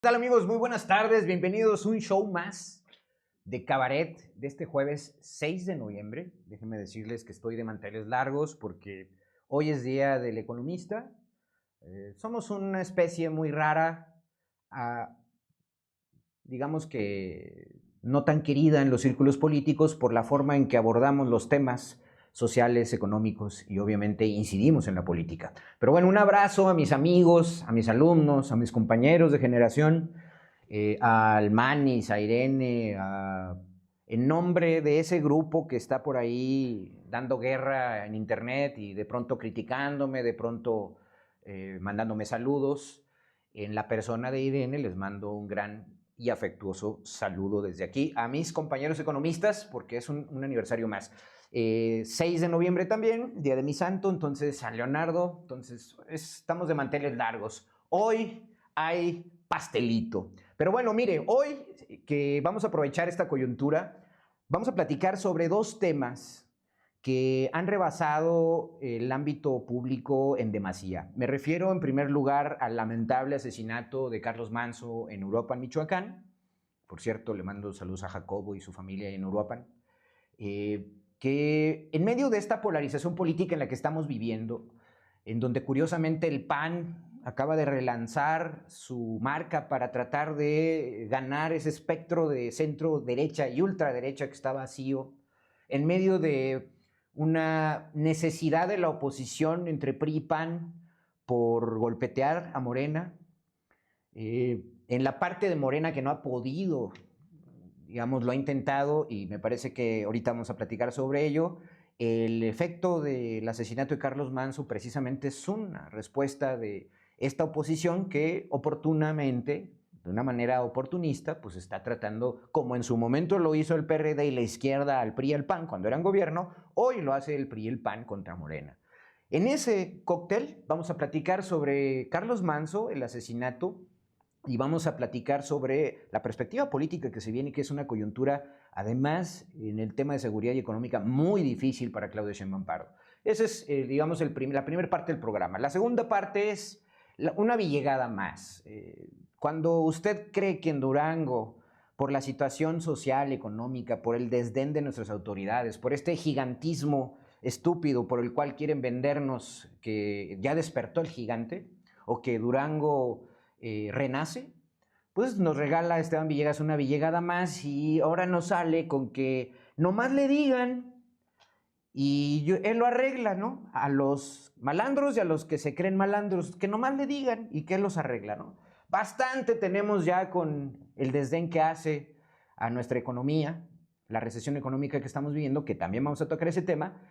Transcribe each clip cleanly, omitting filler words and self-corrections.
¿Qué tal, amigos? Muy buenas tardes, bienvenidos a un show más de cabaret de este jueves 6 de noviembre. Déjenme decirles que estoy de manteles largos porque hoy es día del economista. Somos una especie muy rara, ah, digamos que no tan querida en los círculos políticos por la forma en que abordamos los temas sociales, económicos y obviamente incidimos en la política. Pero bueno, un abrazo a mis amigos, a mis alumnos, a mis compañeros de generación, al Manis, a Irene, en nombre de ese grupo que está por ahí dando guerra en internet y de pronto criticándome, de pronto mandándome saludos. En la persona de Irene les mando un gran y afectuoso saludo desde aquí a mis compañeros economistas, porque es un aniversario más. 6 de noviembre también, día de mi santo, entonces San Leonardo, entonces estamos de manteles largos. Hoy hay pastelito. Pero bueno, mire, hoy que vamos a aprovechar esta coyuntura, vamos a platicar sobre dos temas que han rebasado el ámbito público en demasía. Me refiero en primer lugar al lamentable asesinato de Carlos Manso en Uruapan, Michoacán. Por cierto, le mando saludos a Jacobo y su familia en Uruapan. Que en medio de esta polarización política en la que estamos viviendo, en donde curiosamente el PAN acaba de relanzar su marca para tratar de ganar ese espectro de centro derecha y ultraderecha que está vacío, en medio de una necesidad de la oposición entre PRI y PAN por golpetear a Morena, en la parte de Morena que no ha podido, digamos, lo ha intentado y me parece que ahorita vamos a platicar sobre ello. El efecto del asesinato de Carlos Manso precisamente es una respuesta de esta oposición que oportunamente, de una manera oportunista, pues está tratando, como en su momento lo hizo el PRD y la izquierda al PRI y al PAN cuando eran gobierno, hoy lo hace el PRI y el PAN contra Morena. En ese cóctel vamos a platicar sobre Carlos Manso, el asesinato, y vamos a platicar sobre la perspectiva política que se viene, que es una coyuntura, además, en el tema de seguridad y económica, muy difícil para Claudia Sheinbaum Pardo. Esa es, digamos, la primera parte del programa. La segunda parte es una villegada más. Cuando usted cree que en Durango, por la situación social, económica, por el desdén de nuestras autoridades, por este gigantismo estúpido por el cual quieren vendernos que ya despertó el gigante, o que Durango renace, pues nos regala Esteban Villegas una villegada más y ahora nos sale con que nomás le digan y él lo arregla, ¿no? A los malandros y a los que se creen malandros, que nomás le digan y que él los arregla, ¿no? Bastante tenemos ya con el desdén que hace a nuestra economía, la recesión económica que estamos viviendo, que también vamos a tocar ese tema,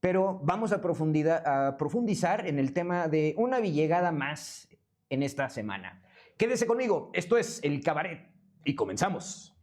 pero vamos a profundizar en el tema de una villegada más en esta semana. Quédese conmigo, esto es El Cabaret y comenzamos.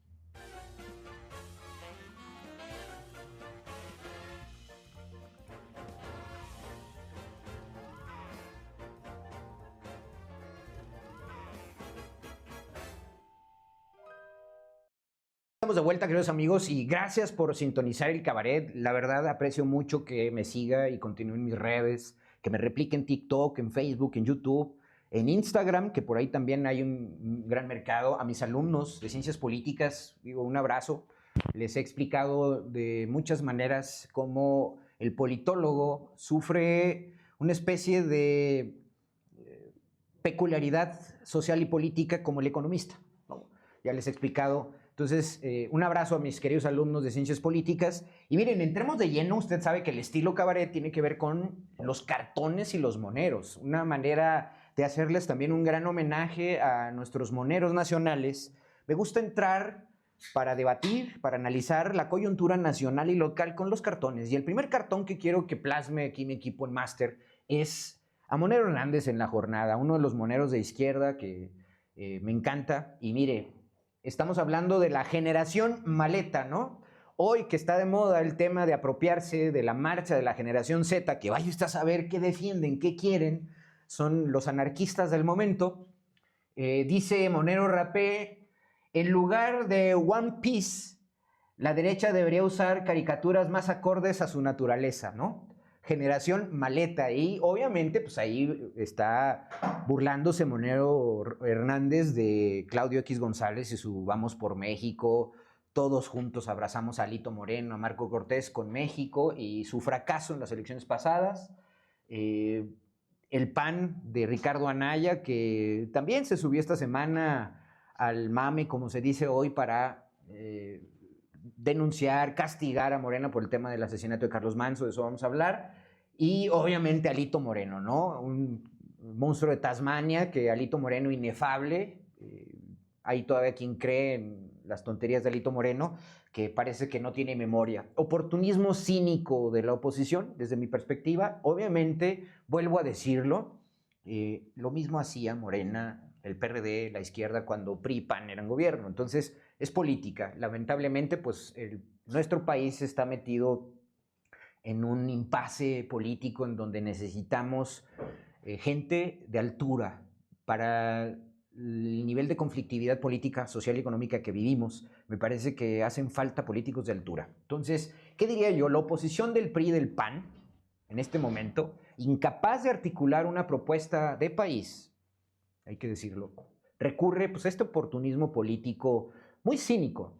Estamos de vuelta, queridos amigos, y gracias por sintonizar El Cabaret. La verdad, aprecio mucho que me siga y continúe en mis redes, que me replique en TikTok, en Facebook, en YouTube, en Instagram, que por ahí también hay un gran mercado. A mis alumnos de ciencias políticas, digo, un abrazo. Les he explicado de muchas maneras cómo el politólogo sufre una especie de peculiaridad social y política como el economista, ¿no? Ya les he explicado. Entonces, un abrazo a mis queridos alumnos de ciencias políticas. Y miren, entremos de lleno. Usted sabe que el estilo cabaret tiene que ver con los cartones y los moneros. Una manera de hacerles también un gran homenaje a nuestros moneros nacionales. Me gusta entrar para debatir, para analizar la coyuntura nacional y local con los cartones. Y el primer cartón que quiero que plasme aquí mi equipo en Máster es a Monero Hernández en la jornada, uno de los moneros de izquierda que me encanta. Y mire, estamos hablando de la generación maleta, ¿no? Hoy que está de moda el tema de apropiarse de la marcha de la generación Z, que vaya usted a saber qué defienden, qué quieren, son los anarquistas del momento. Dice Monero Rapé, en lugar de One Piece, la derecha debería usar caricaturas más acordes a su naturaleza, ¿no? generación maleta. Y obviamente, pues ahí está burlándose Monero Hernández de Claudio X González y su Vamos por México. Todos juntos abrazamos a Alito Moreno, a Marco Cortés con México y su fracaso en las elecciones pasadas. El PAN de Ricardo Anaya, que también se subió esta semana al mame, como se dice hoy, para denunciar, castigar a Morena por el tema del asesinato de Carlos Manso, de eso vamos a hablar. Y obviamente Alito Moreno, ¿no? Un monstruo de Tasmania, que Alito Moreno inefable. Hay todavía quien cree en las tonterías de Alito Moreno, que parece que no tiene memoria. Oportunismo cínico de la oposición, desde mi perspectiva. Obviamente, vuelvo a decirlo, lo mismo hacía Morena, el PRD, la izquierda, cuando PRI y PAN eran gobierno. Entonces, es política. Lamentablemente, pues nuestro país está metido en un impasse político en donde necesitamos gente de altura para el nivel de conflictividad política, social y económica que vivimos. Me parece que hacen falta políticos de altura. Entonces, ¿qué diría yo? La oposición del PRI y del PAN, en este momento, incapaz de articular una propuesta de país, hay que decirlo, recurre pues, a este oportunismo político muy cínico.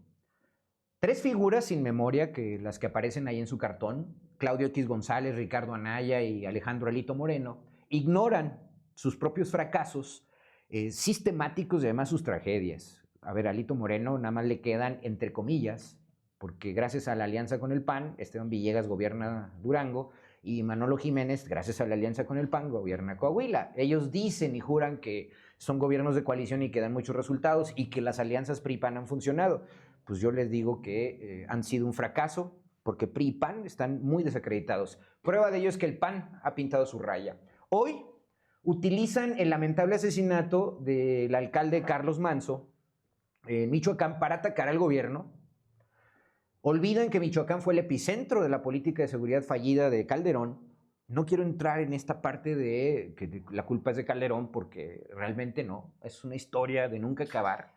Tres figuras sin memoria, que las que aparecen ahí en su cartón, Claudio X González, Ricardo Anaya y Alejandro Alito Moreno, ignoran sus propios fracasos sistemáticos y además sus tragedias. A ver, a Alito Moreno nada más le quedan, entre comillas, porque gracias a la alianza con el PAN, Esteban Villegas gobierna Durango y Manolo Jiménez, gracias a la alianza con el PAN, gobierna Coahuila. Ellos dicen y juran que son gobiernos de coalición y que dan muchos resultados y que las alianzas PRI-PAN han funcionado. Pues yo les digo que han sido un fracaso porque PRI y PAN están muy desacreditados. Prueba de ello es que el PAN ha pintado su raya. Hoy utilizan el lamentable asesinato del alcalde Carlos Manso en Michoacán para atacar al gobierno. Olvidan que Michoacán fue el epicentro de la política de seguridad fallida de Calderón. No quiero entrar en esta parte de que la culpa es de Calderón porque realmente no. Es una historia de nunca acabar.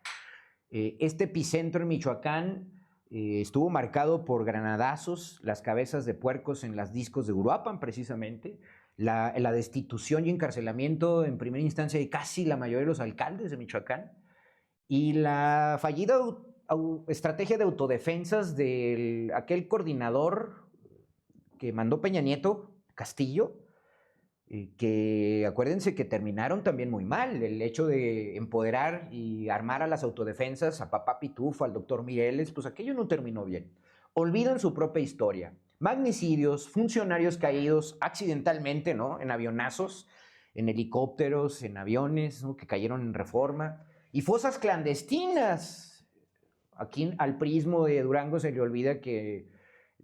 Este epicentro en Michoacán estuvo marcado por granadazos, las cabezas de puercos en las discos de Uruapan precisamente, la destitución y encarcelamiento en primera instancia de casi la mayoría de los alcaldes de Michoacán y la fallida estrategia de autodefensas de aquel coordinador que mandó Peña Nieto, Castillo, que acuérdense que terminaron también muy mal. El hecho de empoderar y armar a las autodefensas, a Papá Pitufo, al doctor Mireles, pues aquello no terminó bien. Olvidan su propia historia. Magnicidios, funcionarios caídos accidentalmente, ¿no? En avionazos, en helicópteros, en aviones, ¿no? Que cayeron en Reforma. Y fosas clandestinas. Aquí al prismo de Durango se le olvida que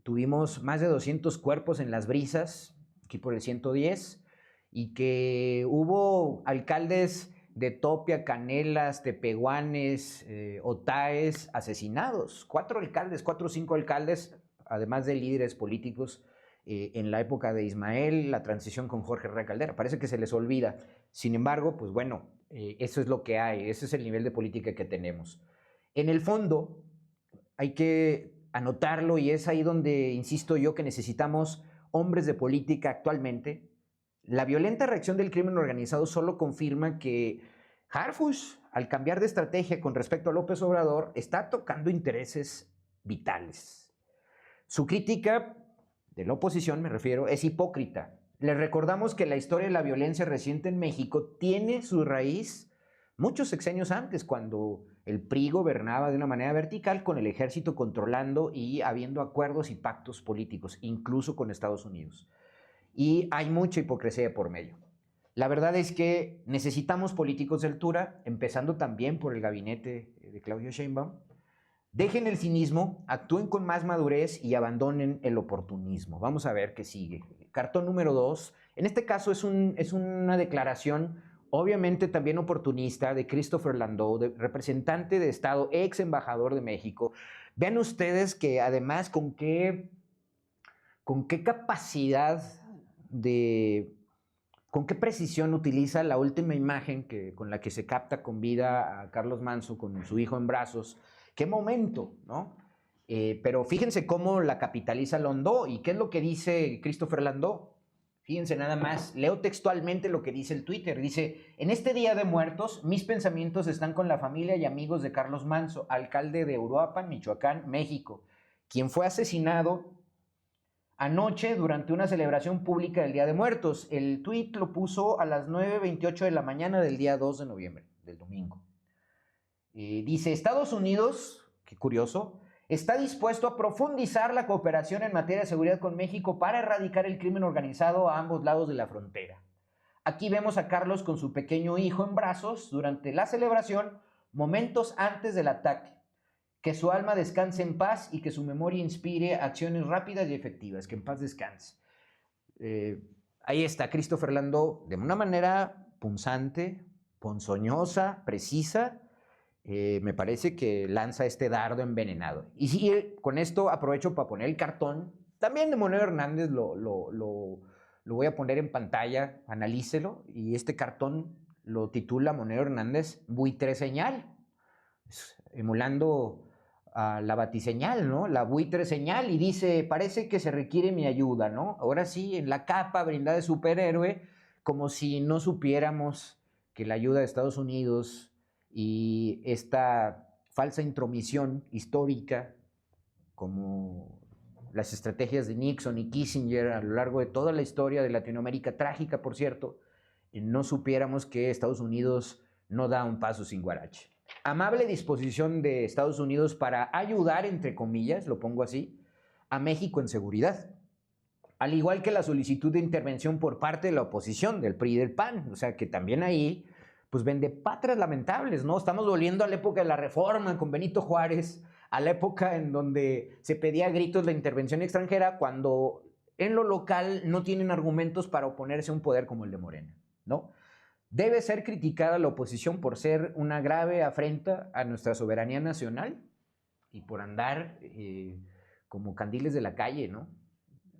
tuvimos más de 200 cuerpos en Las Brisas, aquí por el 110, y que hubo alcaldes de Topia, Canelas, Tepehuanes, Otaes asesinados. 4 o 5 alcaldes, además de líderes políticos, en la época de Ismael, la transición con Jorge Herrera Caldera. Parece que se les olvida. Sin embargo, pues bueno, eso es lo que hay, ese es el nivel de política que tenemos. En el fondo, hay que anotarlo y es ahí donde insisto yo que necesitamos hombres de política actualmente. La violenta reacción del crimen organizado solo confirma que Harfuch, al cambiar de estrategia con respecto a López Obrador, está tocando intereses vitales. Su crítica de la oposición, me refiero, es hipócrita. Les recordamos que la historia de la violencia reciente en México tiene su raíz muchos sexenios antes, cuando el PRI gobernaba de una manera vertical con el ejército controlando y habiendo acuerdos y pactos políticos, incluso con Estados Unidos. Y hay mucha hipocresía por medio. La verdad es que necesitamos políticos de altura, empezando también por el gabinete de Claudia Sheinbaum. Dejen el cinismo, actúen con más madurez y abandonen el oportunismo. Vamos a ver qué sigue. Cartón número 2. En este caso es una declaración obviamente también oportunista de Christopher Landau, representante de Estado, ex embajador de México. Vean ustedes que además con qué capacidad con qué precisión utiliza la última imagen con la que se capta con vida a Carlos Manso con su hijo en brazos. ¡Qué momento!, ¿no? Pero fíjense cómo la capitaliza Landó. ¿Y qué es lo que dice Christopher Landó? Fíjense nada más, leo textualmente lo que dice el Twitter. Dice, en este Día de Muertos, mis pensamientos están con la familia y amigos de Carlos Manso, alcalde de Uruapan, Michoacán, México, quien fue asesinado anoche durante una celebración pública del Día de Muertos. El tuit lo puso a las 9:28 de la mañana del día 2 de noviembre, del domingo. Dice, Estados Unidos, qué curioso, está dispuesto a profundizar la cooperación en materia de seguridad con México para erradicar el crimen organizado a ambos lados de la frontera. Aquí vemos a Carlos con su pequeño hijo en brazos durante la celebración, momentos antes del ataque. Que su alma descanse en paz y que su memoria inspire acciones rápidas y efectivas. Que en paz descanse. Ahí está Christopher Landó de una manera punzante, ponzoñosa, precisa. Me parece que lanza este dardo envenenado. Y sí, con esto aprovecho para poner el cartón. También de Moneo Hernández lo voy a poner en pantalla, analícelo. Y este cartón lo titula Moneo Hernández Buitre Señal, emulando a la batiseñal, ¿no? La buitre señal, y dice, parece que se requiere mi ayuda, ¿no? Ahora sí, en la capa brindada de superhéroe, como si no supiéramos que la ayuda de Estados Unidos y esta falsa intromisión histórica, como las estrategias de Nixon y Kissinger a lo largo de toda la historia de Latinoamérica, trágica, por cierto, no supiéramos que Estados Unidos no da un paso sin guarache. Amable disposición de Estados Unidos para ayudar, entre comillas, lo pongo así, a México en seguridad. Al igual que la solicitud de intervención por parte de la oposición, del PRI y del PAN. O sea, que también ahí, pues vende patrias lamentables, ¿no? Estamos volviendo a la época de la Reforma con Benito Juárez, a la época en donde se pedía a gritos la intervención extranjera cuando en lo local no tienen argumentos para oponerse a un poder como el de Morena, ¿no? Debe ser criticada la oposición por ser una grave afrenta a nuestra soberanía nacional y por andar como candiles de la calle, ¿no?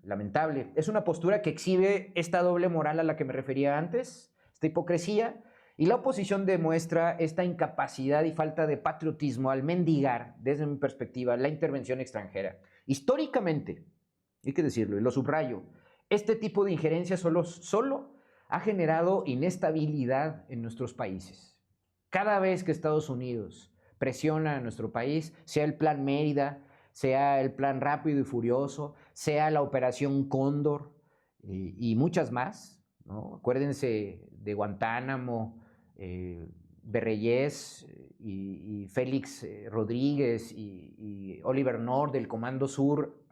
Lamentable. Es una postura que exhibe esta doble moral a la que me refería antes, esta hipocresía, y la oposición demuestra esta incapacidad y falta de patriotismo al mendigar, desde mi perspectiva, la intervención extranjera. Históricamente, hay que decirlo, y lo subrayo, este tipo de injerencia solo ha generado inestabilidad en nuestros países. Cada vez que Estados Unidos presiona a nuestro país, sea el Plan Mérida, sea el Plan Rápido y Furioso, sea la Operación Cóndor y muchas más, ¿no? Acuérdense de Guantánamo, Berreyés y Félix Rodríguez y Oliver North del Comando Sur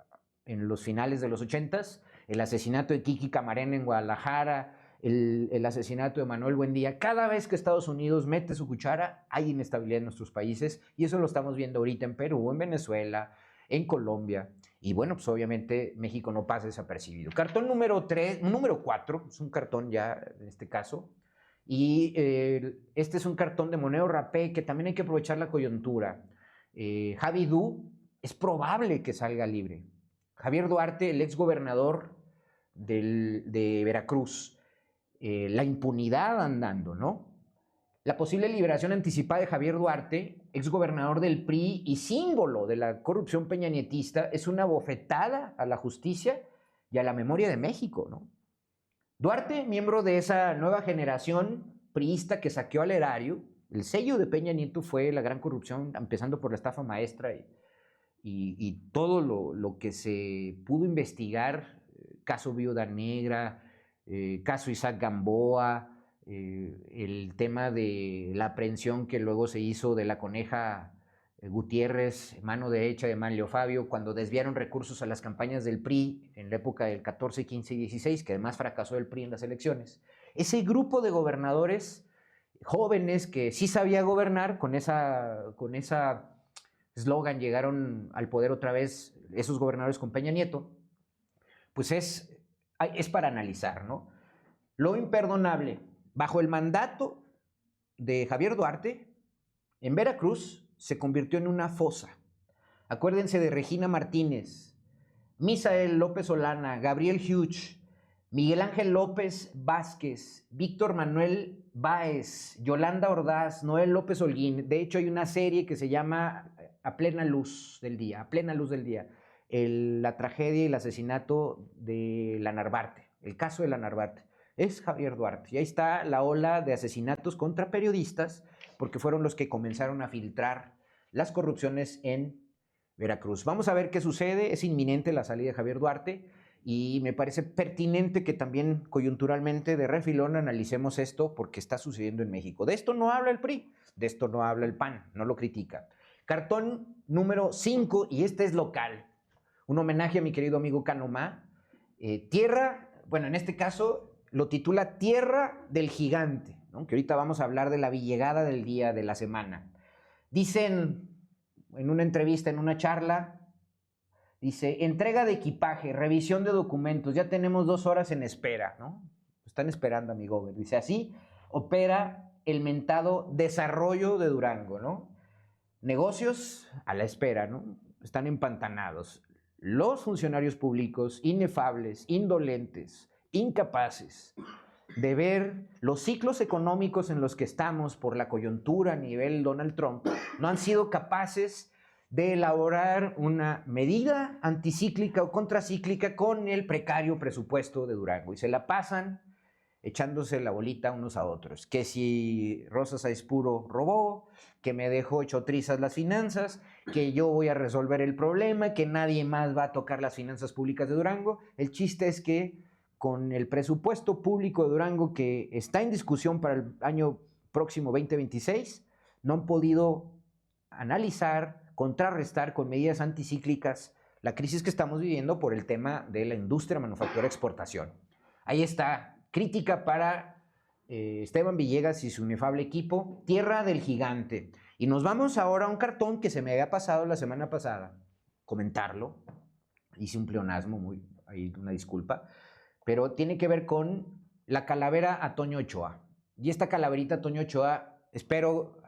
en los finales de los 80s, el asesinato de Kiki Camarena en Guadalajara, el asesinato de Manuel Buendía. Cada vez que Estados Unidos mete su cuchara, hay inestabilidad en nuestros países, y eso lo estamos viendo ahorita en Perú, en Venezuela, en Colombia, y bueno, pues obviamente México no pasa desapercibido. Cartón número 4, es un cartón ya en este caso, y este es un cartón de Moneo Rapé, que también hay que aprovechar la coyuntura. Javi Du es probable que salga libre. Javier Duarte, el exgobernador de Veracruz, la impunidad andando, ¿no? La posible liberación anticipada de Javier Duarte, exgobernador del PRI y símbolo de la corrupción peñanietista, es una bofetada a la justicia y a la memoria de México, ¿no? Duarte, miembro de esa nueva generación priista que saqueó al erario, el sello de Peña Nieto fue la gran corrupción, empezando por la estafa maestra y todo lo que se pudo investigar, caso Viuda Negra, caso Isaac Gamboa, el tema de la aprehensión que luego se hizo de la Coneja Gutiérrez, mano derecha de Manlio Fabio, cuando desviaron recursos a las campañas del PRI en la época del 14, 15 y 16, que además fracasó el PRI en las elecciones. Ese grupo de gobernadores jóvenes que sí sabía gobernar, con esa eslogan llegaron al poder otra vez esos gobernadores con Peña Nieto, pues es para analizar, ¿no? Lo imperdonable, bajo el mandato de Javier Duarte, en Veracruz se convirtió en una fosa. Acuérdense de Regina Martínez, Misael López Solana, Gabriel Huch, Miguel Ángel López Vázquez, Víctor Manuel Báez, Yolanda Ordaz, Noel López Holguín. De hecho, hay una serie que se llama a plena luz del día, la tragedia y el asesinato de la Narvarte, el caso de la Narvarte. Es Javier Duarte. Y ahí está la ola de asesinatos contra periodistas, porque fueron los que comenzaron a filtrar las corrupciones en Veracruz. Vamos a ver qué sucede. Es inminente la salida de Javier Duarte y me parece pertinente que también coyunturalmente de refilón analicemos esto porque está sucediendo en México. De esto no habla el PRI, de esto no habla el PAN, no lo critica. Cartón número 5, y este es local. Un homenaje a mi querido amigo Canomá. Tierra, bueno, en este caso lo titula Tierra del Gigante, ¿no? Que ahorita vamos a hablar de la villegada del día, de la semana. Dicen en una entrevista, en una charla, dice, entrega de equipaje, revisión de documentos, ya tenemos 2 horas en espera, ¿no? Están esperando a mi gober. Dice, así opera el mentado desarrollo de Durango, ¿no? Negocios a la espera, ¿no? Están empantanados. Los funcionarios públicos, inefables, indolentes, incapaces de ver los ciclos económicos en los que estamos por la coyuntura a nivel Donald Trump, no han sido capaces de elaborar una medida anticíclica o contracíclica con el precario presupuesto de Durango. Y se la pasan echándose la bolita unos a otros. Que si Rosa Saizpuro robó, que me dejó hecho trizas las finanzas, que yo voy a resolver el problema, que nadie más va a tocar las finanzas públicas de Durango. El chiste es que con el presupuesto público de Durango que está en discusión para el año próximo 2026, no han podido analizar, contrarrestar con medidas anticíclicas la crisis que estamos viviendo por el tema de la industria manufactura exportación. Ahí está, crítica para Esteban Villegas y su inefable equipo, Tierra del Gigante. Y nos vamos ahora a un cartón que se me había pasado la semana pasada, comentarlo, hice un pleonasmo, ahí una disculpa, pero tiene que ver con la calavera a Toño Ochoa. Y esta calaverita a Toño Ochoa, espero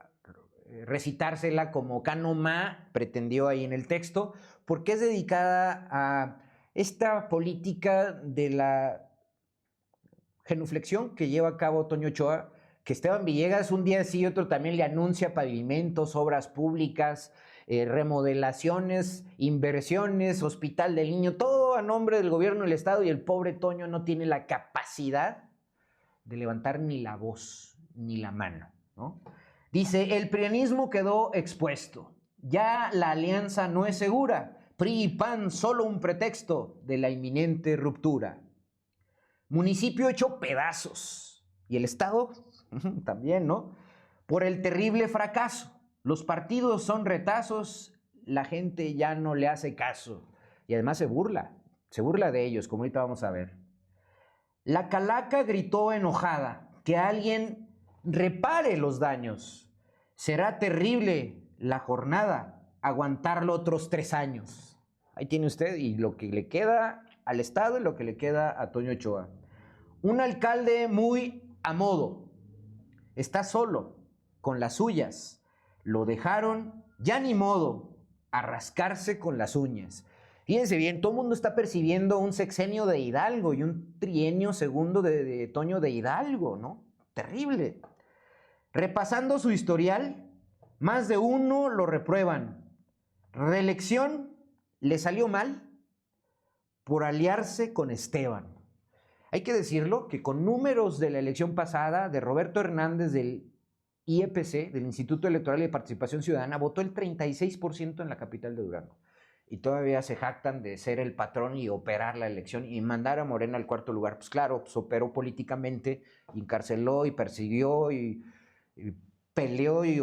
recitársela como Canomá pretendió ahí en el texto, porque es dedicada a esta política de la genuflexión que lleva a cabo Toño Ochoa, que Esteban Villegas un día sí y otro también le anuncia pavimentos, obras públicas, remodelaciones, inversiones, hospital del niño, todo a nombre del gobierno del estado, y el pobre Toño no tiene la capacidad de levantar ni la voz ni la mano, ¿no? Dice, el prianismo quedó expuesto, ya la alianza no es segura, PRI y PAN solo un pretexto de la inminente ruptura. Municipio hecho pedazos, y el estado también, ¿no? Por el terrible fracaso. Los partidos son retazos, la gente ya no le hace caso. Y además se burla de ellos, como ahorita vamos a ver. La calaca gritó enojada, que alguien repare los daños. Será terrible la jornada, aguantarlo otros 3 años. Ahí tiene usted, y lo que le queda al Estado y lo que le queda a Toño Ochoa. Un alcalde muy a modo. Está solo, con las suyas. Lo dejaron, ya ni modo, a rascarse con las uñas. Fíjense bien, todo el mundo está percibiendo un sexenio de Hidalgo y un trienio segundo de Toño de Hidalgo, ¿no? Terrible. Repasando su historial, más de uno lo reprueban. Reelección le salió mal por aliarse con Esteban. Hay que decirlo que con números de la elección pasada de Roberto Hernández del IEPC, del Instituto Electoral y de Participación Ciudadana, votó el 36% en la capital de Durango. Y todavía se jactan de ser el patrón y operar la elección y mandar a Morena al 4º lugar. Pues claro, pues operó políticamente, encarceló y persiguió y peleó y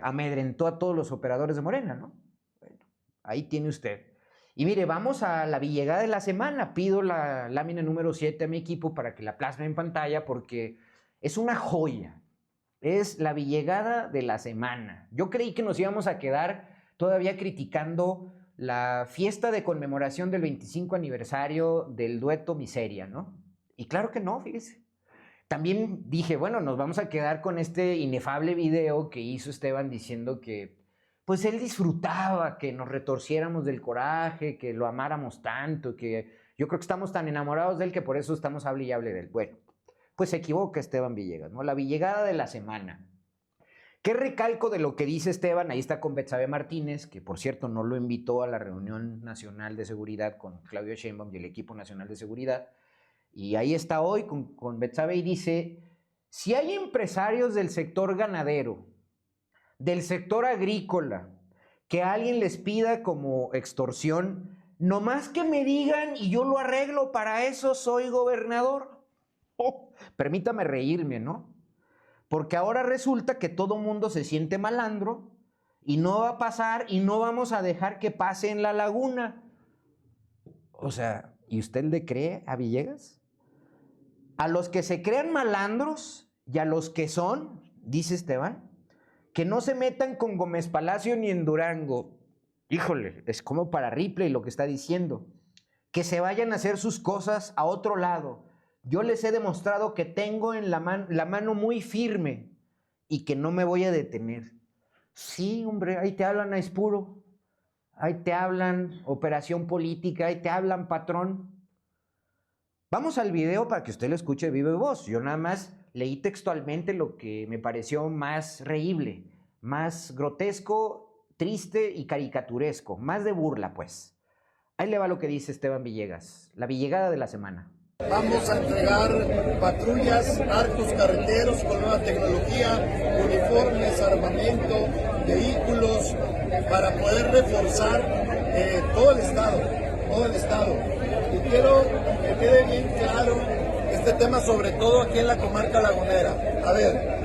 amedrentó a todos los operadores de Morena, ¿no? Bueno, ahí tiene usted. Y mire, vamos a la villegada de la semana. Pido la lámina número 7 a mi equipo para que la plasme en pantalla porque es una joya. Es la villegada de la semana. Yo creí que nos íbamos a quedar todavía criticando la fiesta de conmemoración del 25 aniversario del dueto Miseria, ¿no? Y claro que no, fíjese. También dije, bueno, nos vamos a quedar con este inefable video que hizo Esteban diciendo que pues él disfrutaba que nos retorciéramos del coraje, que lo amáramos tanto, que yo creo que estamos tan enamorados de él que por eso estamos hable y hable de él. Bueno, pues se equivoca Esteban Villegas, ¿no? La villegada de la semana. ¿Qué recalco de lo que dice Esteban? Ahí está con Betsabe Martínez, que por cierto no lo invitó a la reunión nacional de seguridad con Claudio Sheinbaum y el equipo nacional de seguridad. Y ahí está hoy con Betsabe y dice, si hay empresarios del sector ganadero, del sector agrícola, que alguien les pida como extorsión, nomás que me digan y yo lo arreglo, para eso soy gobernador. Oh, permítame reírme, ¿no? Porque ahora resulta que todo mundo se siente malandro y no va a pasar y no vamos a dejar que pase en la laguna. O sea, ¿y usted le cree a Villegas? A los que se crean malandros y a los que son, dice Esteban, que no se metan con Gómez Palacio ni en Durango. Híjole, es como para Ripley lo que está diciendo. Que se vayan a hacer sus cosas a otro lado. Yo les he demostrado que tengo en la mano muy firme y que no me voy a detener. Sí, hombre, ahí te hablan, Aispuro. Ahí te hablan, operación política, ahí te hablan, patrón. Vamos al video para que usted lo escuche de viva voz. Yo nada más leí textualmente lo que me pareció más reíble, más grotesco, triste y caricaturesco, más de burla, pues. Ahí le va lo que dice Esteban Villegas, la Villegada de la semana. Vamos a entregar patrullas, arcos carreteros con nueva tecnología, uniformes, armamento, vehículos, para poder reforzar todo el estado. Y quiero que quede bien claro este tema, sobre todo aquí en la comarca lagunera. A ver,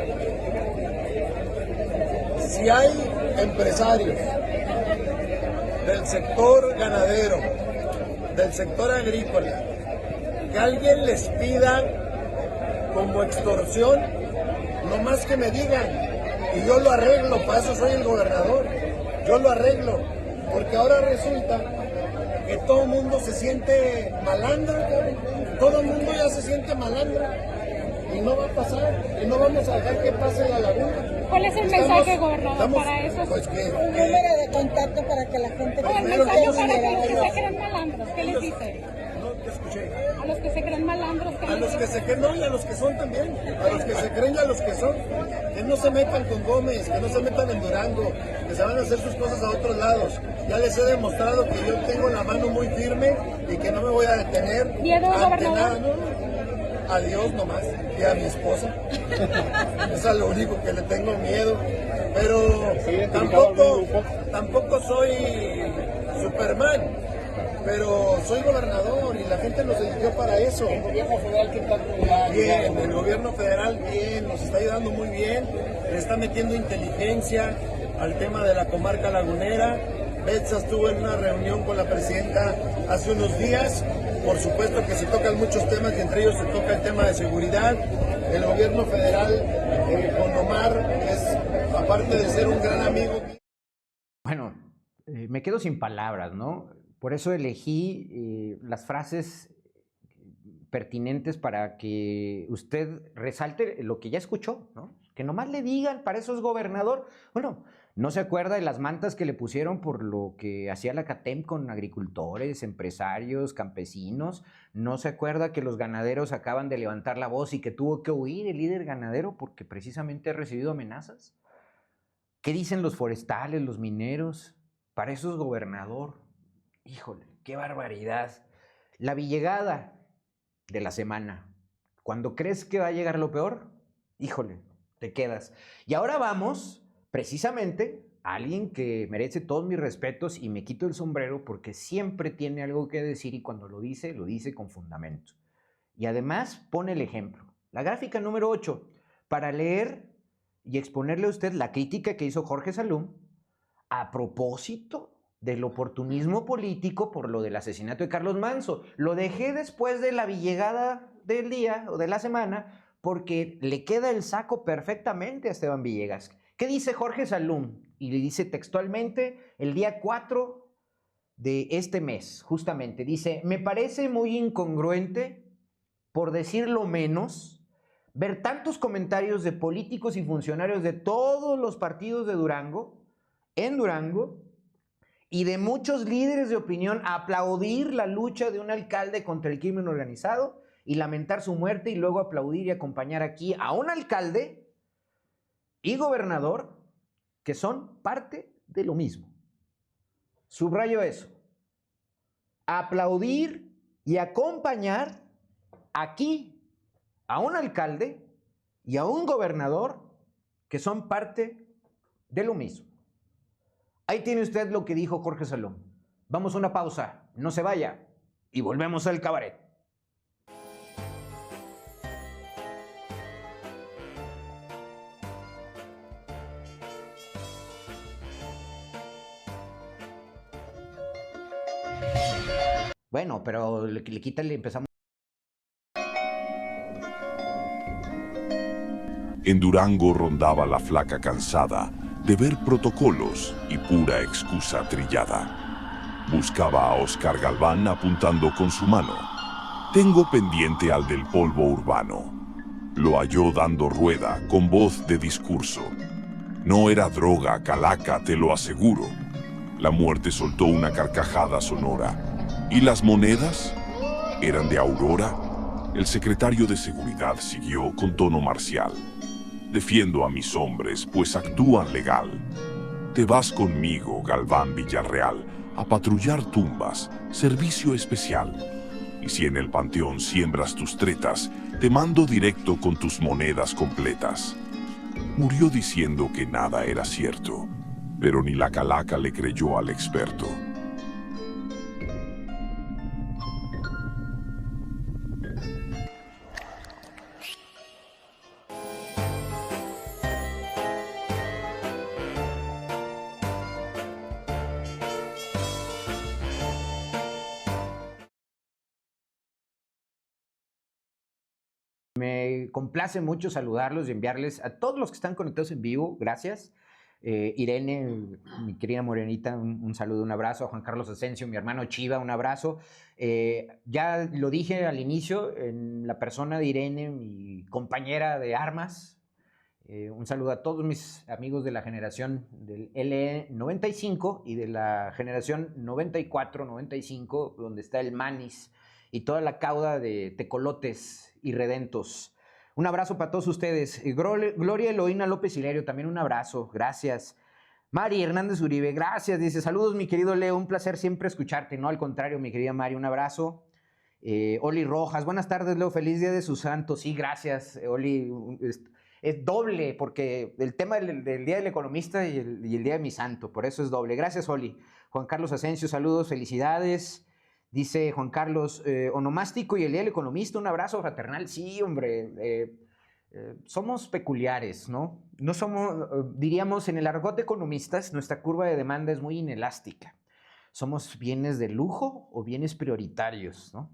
si hay empresarios del sector ganadero, del sector agrícola, que alguien les pida como extorsión, no más que me digan y yo lo arreglo, para eso soy el gobernador, yo lo arreglo, porque ahora resulta que todo el mundo se siente malandro, todo el mundo ya se siente malandro y no va a pasar, y no vamos a dejar que pase la laguna. ¿Cuál es el mensaje, gobernador, para eso? Pues un número de contacto para que la gente... O el mensaje para los que se creen malandros, ¿qué les dice? No te escuché. A los que se creen malandros, ¿qué A les los dice? que se creen, no, y a los que son también, a los que se creen y a los que son, que no se metan con Gómez, que no se metan en Durango, que se van a hacer sus cosas a otros lados. Ya les he demostrado que yo tengo la mano muy firme y que no me voy a detener ¿Miedo, ante gobernador? nada, no. A Dios nomás y a mi esposa. Eso es lo único que le tengo miedo. Pero tampoco soy Superman. Pero soy gobernador y la gente nos eligió para eso. ¿El gobierno federal qué tal? Bien, el gobierno federal bien, nos está ayudando muy bien. Le está metiendo inteligencia al tema de la comarca lagunera. Betsa estuvo en una reunión con la presidenta hace unos días. Por supuesto que se tocan muchos temas y entre ellos se toca el tema de seguridad. El gobierno federal con Omar es, aparte de ser un gran amigo... Bueno, me quedo sin palabras, ¿no? Por eso elegí las frases pertinentes para que usted resalte lo que ya escuchó, ¿no? Que nomás le digan, para eso es gobernador. Bueno, no se acuerda de las mantas que le pusieron por lo que hacía la CATEM con agricultores, empresarios, campesinos. No se acuerda que los ganaderos acaban de levantar la voz y que tuvo que huir el líder ganadero porque precisamente ha recibido amenazas. ¿Qué dicen los forestales, los mineros? Para eso es gobernador. Híjole, qué barbaridad. La Villegada de la semana. Cuando crees que va a llegar lo peor, híjole, te quedas. Y ahora vamos, precisamente, a alguien que merece todos mis respetos y me quito el sombrero porque siempre tiene algo que decir y cuando lo dice con fundamento. Y además pone el ejemplo. La gráfica número 8, para leer y exponerle a usted la crítica que hizo Jorge Salum a propósito del oportunismo político por lo del asesinato de Carlos Manzo. Lo dejé después de la Villegada del día o de la semana porque le queda el saco perfectamente a Esteban Villegas. ¿Qué dice Jorge Salum? Y le dice textualmente el día 4 de este mes, justamente. Dice, me parece muy incongruente, por decirlo menos, ver tantos comentarios de políticos y funcionarios de todos los partidos de Durango, en Durango, y de muchos líderes de opinión aplaudir la lucha de un alcalde contra el crimen organizado y lamentar su muerte y luego aplaudir y acompañar aquí a un alcalde y gobernador, que son parte de lo mismo. Subrayo eso. Aplaudir y acompañar aquí a un alcalde y a un gobernador que son parte de lo mismo. Ahí tiene usted lo que dijo Jorge Salom. Vamos a una pausa, no se vaya y volvemos al cabaret. Bueno, pero le empezamos. En Durango rondaba la flaca cansada de ver protocolos y pura excusa trillada. Buscaba a Oscar Galván apuntando con su mano. Tengo pendiente al del polvo urbano. Lo halló dando rueda con voz de discurso. No era droga, calaca, te lo aseguro. La muerte soltó una carcajada sonora. ¿Y las monedas? ¿Eran de Aurora? El secretario de Seguridad siguió con tono marcial. Defiendo a mis hombres, pues actúan legal. Te vas conmigo, Galván Villarreal, a patrullar tumbas, servicio especial. Y si en el panteón siembras tus tretas, te mando directo con tus monedas completas. Murió diciendo que nada era cierto, pero ni la calaca le creyó al experto. Me complace mucho saludarlos y enviarles a todos los que están conectados en vivo, gracias. Irene, mi querida morenita, un saludo, un abrazo. A Juan Carlos Asensio, mi hermano Chiva, un abrazo. Ya lo dije al inicio, en la persona de Irene, mi compañera de armas. Un saludo a todos mis amigos de la generación del LE95 y de la generación 94-95, donde está el Manis y toda la cauda de tecolotes y redentos. Un abrazo para todos ustedes. Gloria Eloína López Hilerio, también un abrazo, gracias. Mari Hernández Uribe, gracias, dice, saludos mi querido Leo, un placer siempre escucharte, no al contrario mi querida Mari, un abrazo. Oli Rojas, buenas tardes Leo, feliz día de sus santos, sí, gracias Oli, es doble porque el tema del día del economista y el día de mi santo, por eso es doble, gracias Oli. Juan Carlos Asensio, saludos, felicidades. Dice Juan Carlos, onomástico y el día del economista, un abrazo fraternal. Sí, hombre, somos peculiares, ¿no? No somos, diríamos, en el argot de economistas, nuestra curva de demanda es muy inelástica. Somos bienes de lujo o bienes prioritarios, ¿no?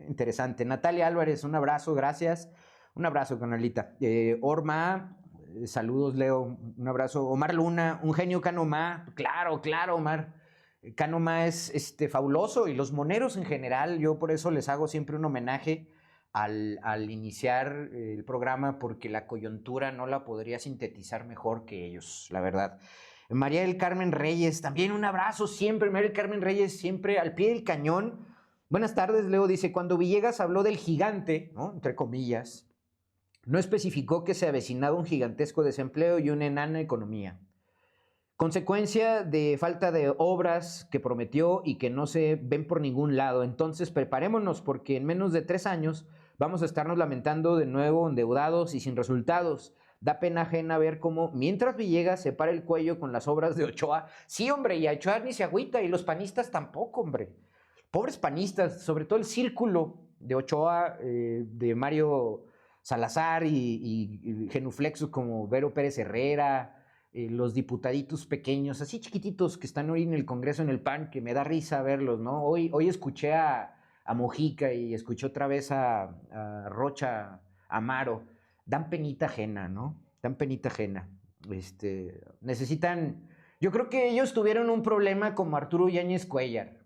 Interesante. Natalia Álvarez, un abrazo, gracias. Un abrazo, canalita. Orma, saludos, Leo, un abrazo. Omar Luna, un genio Canomá. Claro, claro, Omar. Canoma es fabuloso y los moneros en general, yo por eso les hago siempre un homenaje al iniciar el programa porque la coyuntura no la podría sintetizar mejor que ellos, la verdad. María del Carmen Reyes, también un abrazo siempre, María del Carmen Reyes siempre al pie del cañón. Buenas tardes, Leo, dice, cuando Villegas habló del gigante, ¿no? Entre comillas, no especificó que se avecinaba un gigantesco desempleo y una enana economía. Consecuencia de falta de obras que prometió y que no se ven por ningún lado. Entonces preparémonos porque en menos de 3 años vamos a estarnos lamentando de nuevo endeudados y sin resultados. Da pena ajena ver cómo mientras Villegas se para el cuello con las obras de Ochoa. Sí, hombre, y a Ochoa ni se agüita y los panistas tampoco, hombre. Pobres panistas, sobre todo el círculo de Ochoa, de Mario Salazar y genuflexos como Vero Pérez Herrera, los diputaditos pequeños, así chiquititos que están hoy en el Congreso, en el PAN, que me da risa verlos, ¿no? Hoy escuché a Mojica y escuché otra vez a Rocha Amaro. Dan penita ajena, ¿no? Dan penita ajena. Necesitan... Yo creo que ellos tuvieron un problema como Arturo Yáñez Cuéllar.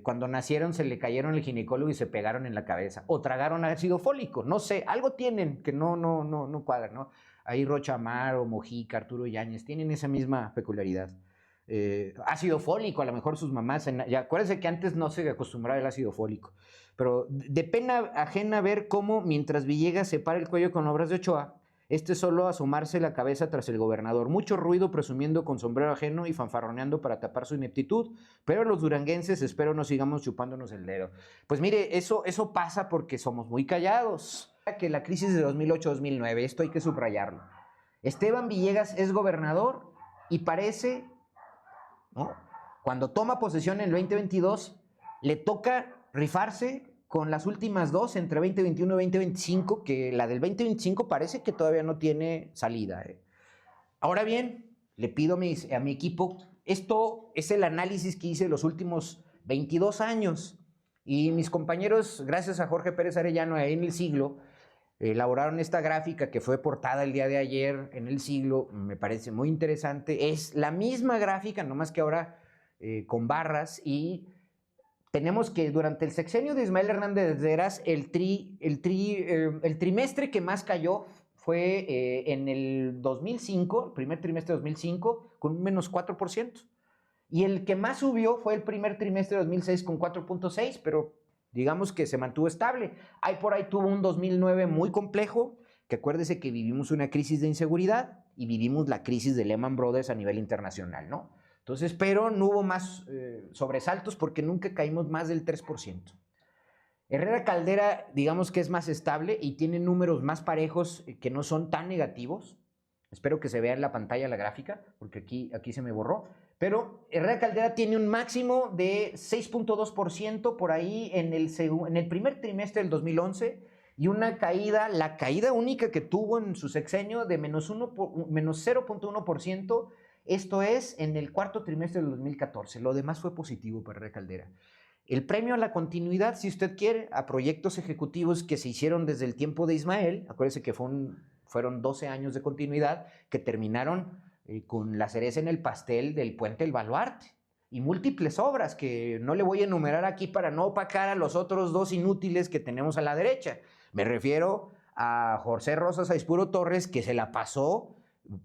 Cuando nacieron se le cayeron el ginecólogo y se pegaron en la cabeza. O tragaron ácido fólico, no sé. Algo tienen que no cuadra, ¿no? Ahí Rocha Amaro, Mojica, Arturo Yáñez, tienen esa misma peculiaridad. Ácido fólico, a lo mejor sus mamás, ya acuérdense que antes no se acostumbraba el ácido fólico, pero de pena ajena ver cómo mientras Villegas se para el cuello con obras de Ochoa, Este solo asomarse la cabeza tras el gobernador. Mucho ruido presumiendo con sombrero ajeno y fanfarroneando para tapar su ineptitud, pero los duranguenses espero no sigamos chupándonos el dedo. Pues mire, eso pasa porque somos muy callados. Que la crisis de 2008-2009, esto hay que subrayarlo. Esteban Villegas es gobernador y parece, ¿no?, cuando toma posesión en el 2022, le toca rifarse con las últimas dos, entre 2021 y 2025, que la del 2025 parece que todavía no tiene salida. Ahora bien, le pido a mi equipo, esto es el análisis que hice los últimos 22 años, y mis compañeros, gracias a Jorge Pérez Arellano, ahí en El Siglo, elaboraron esta gráfica que fue portada el día de ayer en El Siglo, me parece muy interesante. Es la misma gráfica, nomás que ahora con barras, y tenemos que durante el sexenio de Ismael Hernández de Heras, el trimestre que más cayó fue en el 2005, el primer trimestre de 2005, con un menos 4%. Y el que más subió fue el primer trimestre de 2006 con 4.6%, pero digamos que se mantuvo estable. Ahí por ahí tuvo un 2009 muy complejo, que acuérdese que vivimos una crisis de inseguridad y vivimos la crisis de Lehman Brothers a nivel internacional, ¿no? Entonces, pero no hubo más sobresaltos porque nunca caímos más del 3%. Herrera Caldera, digamos que es más estable y tiene números más parejos que no son tan negativos. Espero que se vea en la pantalla la gráfica, porque aquí se me borró. Pero Herrera Caldera tiene un máximo de 6.2% por ahí en el primer trimestre del 2011 y una caída, la caída única que tuvo en su sexenio de menos 0.1%. Esto es en el cuarto trimestre del 2014. Lo demás fue positivo para Herrera Caldera. El premio a la continuidad, si usted quiere, a proyectos ejecutivos que se hicieron desde el tiempo de Ismael, acuérdese que fueron 12 años de continuidad que terminaron con la cereza en el pastel del Puente del Baluarte y múltiples obras que no le voy a enumerar aquí para no opacar a los otros dos inútiles que tenemos a la derecha. Me refiero a José Rosas Aispuro Torres, que se la pasó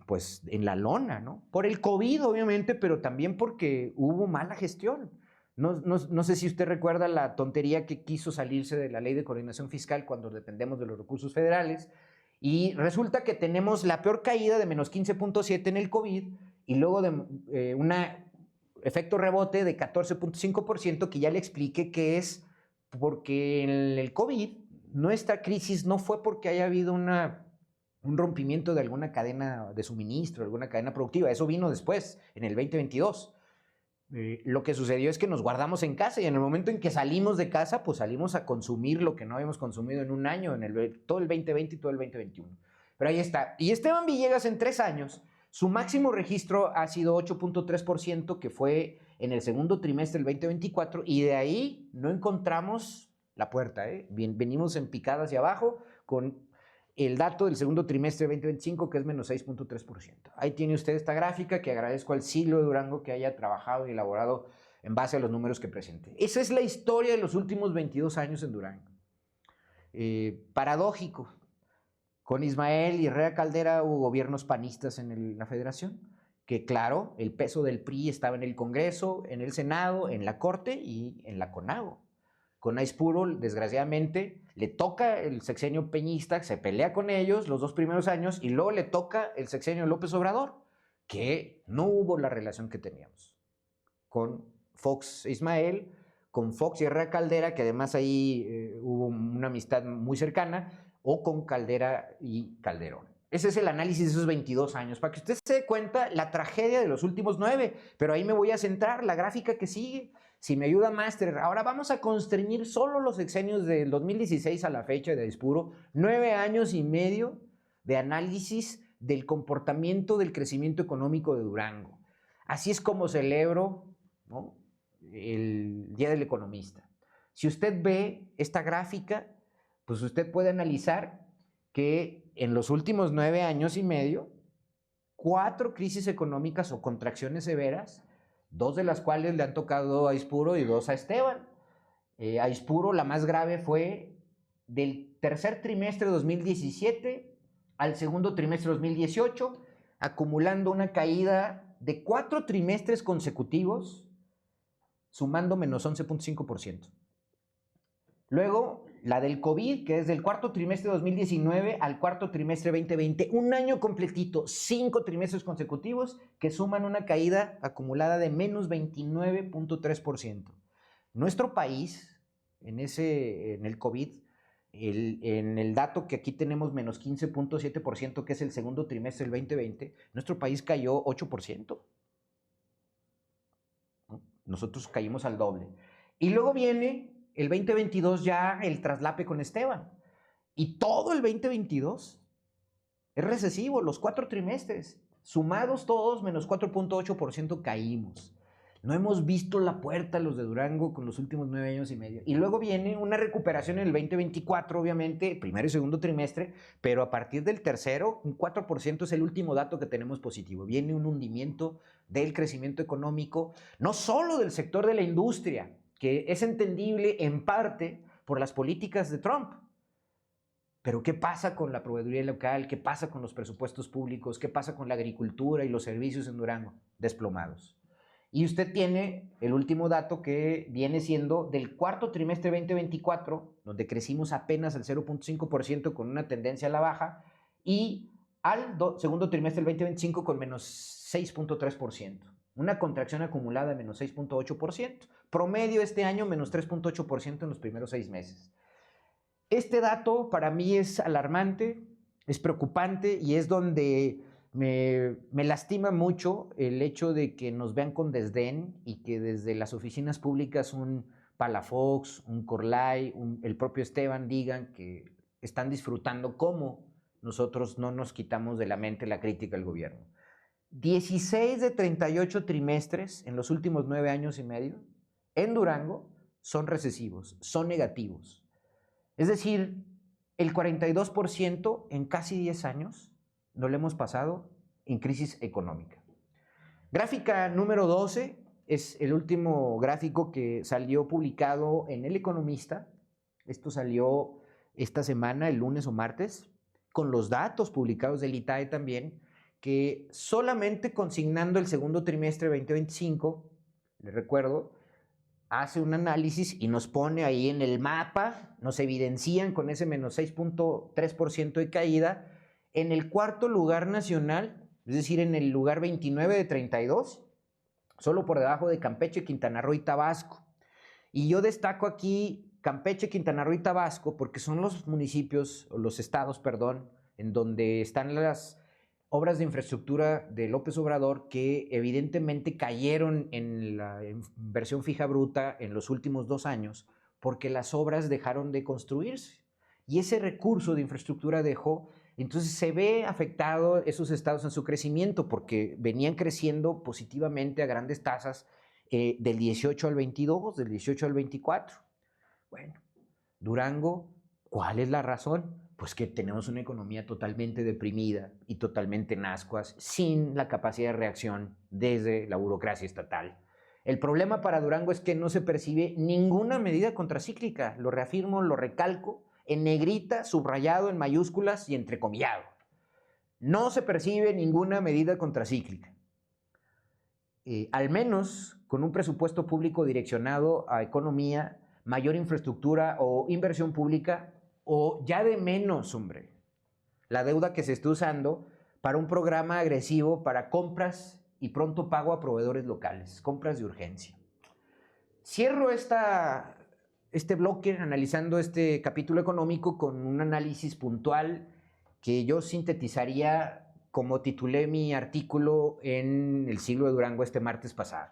pues en la lona, ¿no? Por el COVID, obviamente, pero también porque hubo mala gestión. No sé si usted recuerda la tontería que quiso salirse de la Ley de Coordinación Fiscal cuando dependemos de los recursos federales, y resulta que tenemos la peor caída de menos 15.7 en el COVID y luego de un efecto rebote de 14.5%, que ya le expliqué que es porque en el COVID nuestra crisis no fue porque haya habido un rompimiento de alguna cadena de suministro, alguna cadena productiva. Eso vino después, en el 2022. Lo que sucedió es que nos guardamos en casa y en el momento en que salimos de casa, pues salimos a consumir lo que no habíamos consumido en un año, todo el 2020 y todo el 2021. Pero ahí está. Y Esteban Villegas en 3 años, su máximo registro ha sido 8.3%, que fue en el segundo trimestre del 2024, y de ahí no encontramos la puerta. Venimos en picada hacia abajo con el dato del segundo trimestre de 2025, que es menos 6.3%. Ahí tiene usted esta gráfica, que agradezco al Siglo de Durango que haya trabajado y elaborado en base a los números que presenté. Esa es la historia de los últimos 22 años en Durango. Paradójico. Con Ismael y Herrera Caldera hubo gobiernos panistas en la federación, que claro, el peso del PRI estaba en el Congreso, en el Senado, en la Corte y en la CONAGO. Con Aispuro, desgraciadamente, le toca el sexenio peñista, se pelea con ellos los 2 primeros años, y luego le toca el sexenio López Obrador, que no hubo la relación que teníamos con Fox e Ismael, con Fox y Herrera Caldera, que además ahí hubo una amistad muy cercana, o con Caldera y Calderón. Ese es el análisis de esos 22 años, para que usted se dé cuenta la tragedia de los últimos 9, pero ahí me voy a centrar, la gráfica que sigue. Si me ayuda, Master. Ahora vamos a constreñir solo los sexenios del 2016 a la fecha de Aispuro, 9 años y medio de análisis del comportamiento del crecimiento económico de Durango. Así es como celebro, ¿no?, el Día del Economista. Si usted ve esta gráfica, pues usted puede analizar que en los últimos 9 años y medio, 4 crisis económicas o contracciones severas, 2 de las cuales le han tocado a Aispuro y 2 a Esteban. Aispuro, la más grave fue del tercer trimestre de 2017 al segundo trimestre de 2018, acumulando una caída de 4 trimestres consecutivos, sumando menos 11.5%. Luego, la del COVID, que es del cuarto trimestre de 2019 al cuarto trimestre 2020, un año completito, 5 trimestres consecutivos que suman una caída acumulada de menos 29.3%. Nuestro país, en el COVID, en el dato que aquí tenemos menos 15.7%, que es el segundo trimestre del 2020, nuestro país cayó 8%. Nosotros caímos al doble. Y luego viene el 2022 ya el traslape con Esteban. Y todo el 2022 es recesivo, los 4 trimestres. Sumados todos, menos 4.8% caímos. No hemos visto la puerta los de Durango con los últimos 9 años y medio. Y luego viene una recuperación en el 2024, obviamente, primero y segundo trimestre, pero a partir del tercero, un 4% es el último dato que tenemos positivo. Viene un hundimiento del crecimiento económico, no solo del sector de la industria, que es entendible en parte por las políticas de Trump. Pero ¿qué pasa con la proveeduría local? ¿Qué pasa con los presupuestos públicos? ¿Qué pasa con la agricultura y los servicios en Durango? Desplomados. Y usted tiene el último dato que viene siendo del cuarto trimestre 2024, donde crecimos apenas al 0.5% con una tendencia a la baja, y al segundo trimestre del 2025 con menos 6.3%. Una contracción acumulada de menos 6.8%. Promedio este año menos 3.8% en los primeros 6 meses. Este dato para mí es alarmante, es preocupante y es donde me lastima mucho el hecho de que nos vean con desdén y que desde las oficinas públicas un Palafox, un Corlay, el propio Esteban digan que están disfrutando cómo nosotros no nos quitamos de la mente la crítica al gobierno. 16 de 38 trimestres en los últimos 9 años y medio en Durango son recesivos, son negativos. Es decir, el 42% en casi 10 años no lo hemos pasado en crisis económica. Gráfica número 12 es el último gráfico que salió publicado en El Economista. Esto salió esta semana, el lunes o martes, con los datos publicados del ITAE también, que solamente consignando el segundo trimestre 2025, les recuerdo, hace un análisis y nos pone ahí en el mapa, nos evidencian con ese menos 6.3% de caída, en el cuarto lugar nacional, es decir, en el lugar 29 de 32, solo por debajo de Campeche, Quintana Roo y Tabasco. Y yo destaco aquí Campeche, Quintana Roo y Tabasco porque son los municipios, o los estados, perdón, en donde están las obras de infraestructura de López Obrador que evidentemente cayeron en la inversión fija bruta en los últimos 2 años porque las obras dejaron de construirse. Y ese recurso de infraestructura dejó. Entonces se ve afectado esos estados en su crecimiento porque venían creciendo positivamente a grandes tasas del 18 al 22, del 18 al 24. Bueno, Durango, ¿cuál es la razón? Pues que tenemos una economía totalmente deprimida y totalmente en ascuas, sin la capacidad de reacción desde la burocracia estatal. El problema para Durango es que no se percibe ninguna medida contracíclica, lo reafirmo, lo recalco, en negrita, subrayado, en mayúsculas y entrecomillado. No se percibe ninguna medida contracíclica. Al menos con un presupuesto público direccionado a economía, mayor infraestructura o inversión pública, o ya de menos, hombre, la deuda que se está usando para un programa agresivo para compras y pronto pago a proveedores locales, compras de urgencia. Cierro este bloque analizando este capítulo económico con un análisis puntual que yo sintetizaría como titulé mi artículo en El Siglo de Durango este martes pasado.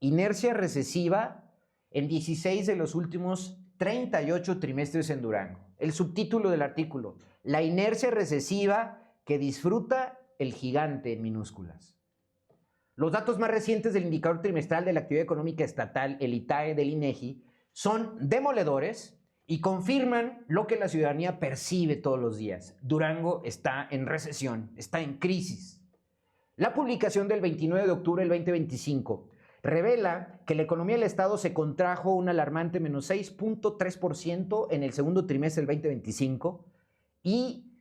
Inercia recesiva en 16 de los últimos 38 trimestres en Durango. El subtítulo del artículo: la inercia recesiva que disfruta el gigante en minúsculas. Los datos más recientes del indicador trimestral de la actividad económica estatal, el ITAE del INEGI, son demoledores y confirman lo que la ciudadanía percibe todos los días. Durango está en recesión, está en crisis. La publicación del 29 de octubre del 2025 revela que la economía del Estado se contrajo un alarmante menos 6.3% en el segundo trimestre del 2025 y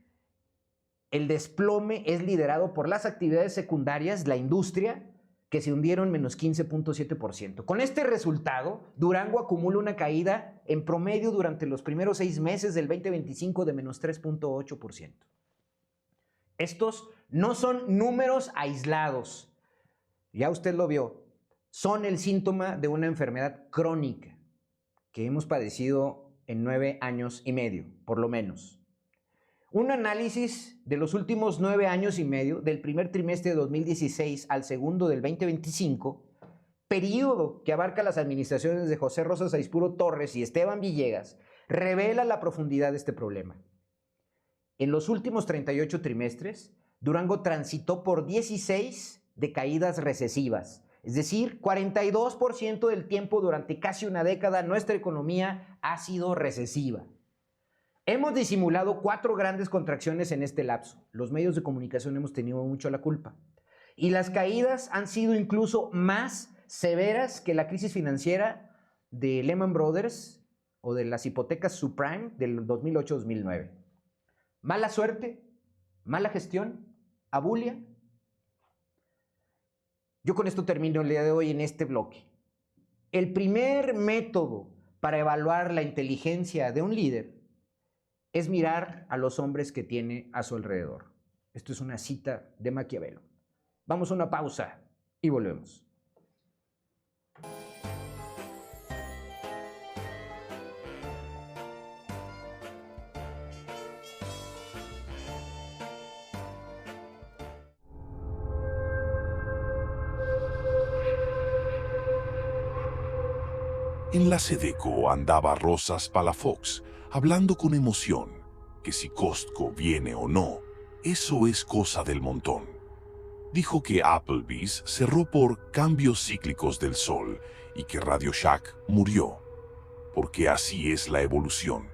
el desplome es liderado por las actividades secundarias, la industria, que se hundieron menos 15.7%. Con este resultado, Durango acumula una caída en promedio durante los primeros 6 meses del 2025 de menos 3.8%. Estos no son números aislados, ya usted lo vio, son el síntoma de una enfermedad crónica que hemos padecido en 9 años y medio, por lo menos. Un análisis de los últimos 9 años y medio, del primer trimestre de 2016 al segundo del 2025, periodo que abarca las administraciones de José Rosa Saizpuro Torres y Esteban Villegas, revela la profundidad de este problema. En los últimos 38 trimestres, Durango transitó por 16 de caídas recesivas, es decir, 42% del tiempo durante casi una década nuestra economía ha sido recesiva. Hemos disimulado 4 grandes contracciones en este lapso. Los medios de comunicación hemos tenido mucho la culpa. Y las caídas han sido incluso más severas que la crisis financiera de Lehman Brothers o de las hipotecas subprime del 2008-2009. Mala suerte, mala gestión, abulia. Yo con esto termino el día de hoy en este bloque. El primer método para evaluar la inteligencia de un líder es mirar a los hombres que tiene a su alrededor. Esto es una cita de Maquiavelo. Vamos a una pausa y volvemos. En la Sedeco andaba Rosas Palafox, hablando con emoción, que si Costco viene o no, eso es cosa del montón. Dijo que Applebee's cerró por cambios cíclicos del sol y que Radio Shack murió, porque así es la evolución.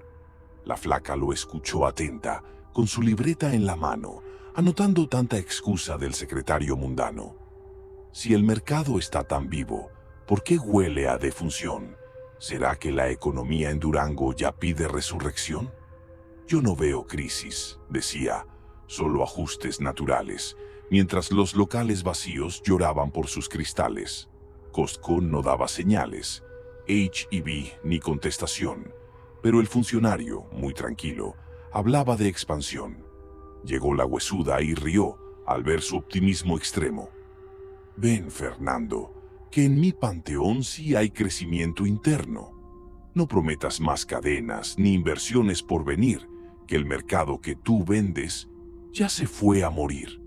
La flaca lo escuchó atenta, con su libreta en la mano, anotando tanta excusa del secretario mundano. Si el mercado está tan vivo, ¿por qué huele a defunción? ¿Será que la economía en Durango ya pide resurrección? Yo no veo crisis, decía, solo ajustes naturales, mientras los locales vacíos lloraban por sus cristales. Costco no daba señales, H-E-B ni contestación, pero el funcionario, muy tranquilo, hablaba de expansión. Llegó la huesuda y rió al ver su optimismo extremo. Ven, Fernando, que en mi panteón sí hay crecimiento interno. No prometas más cadenas ni inversiones por venir, que el mercado que tú vendes ya se fue a morir.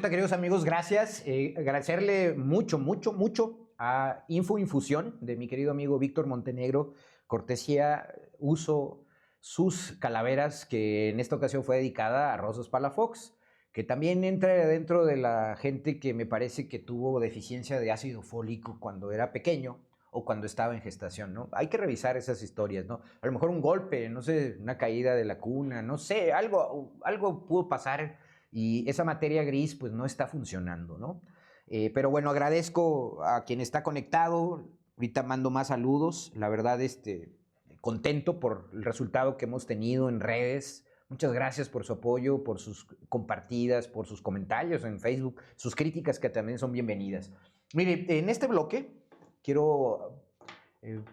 Queridos amigos, gracias. Agradecerle mucho a Infoinfusión de mi querido amigo Víctor Montenegro. Cortesía, uso sus calaveras, que en esta ocasión fue dedicada a Rosas Palafox, que también entra dentro de la gente que me parece que tuvo deficiencia de ácido fólico cuando era pequeño o cuando estaba en gestación, ¿no? Hay que revisar esas historias, ¿no? A lo mejor un golpe, no sé, una caída de la cuna, no sé, algo pudo pasar y esa materia gris pues no está funcionando, ¿no? Pero bueno, agradezco a quien está conectado. Ahorita mando más saludos. La verdad, contento por el resultado que hemos tenido en redes. Muchas gracias por su apoyo, por sus compartidas, por sus comentarios en Facebook, sus críticas que también son bienvenidas. Mire, en este bloque quiero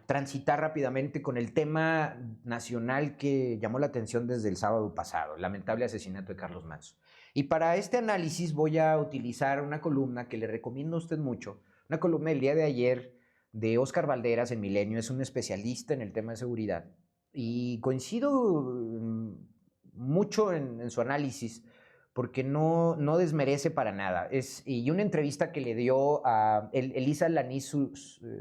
transitar rápidamente con el tema nacional que llamó la atención desde el sábado pasado, el lamentable asesinato de Carlos Manzo. Y para este análisis voy a utilizar una columna que le recomiendo a usted mucho, una columna del día de ayer de Óscar Valderas en Milenio. Es un especialista en el tema de seguridad y coincido mucho en su análisis porque no desmerece para nada. Y una entrevista que le dio a Elisa Lanís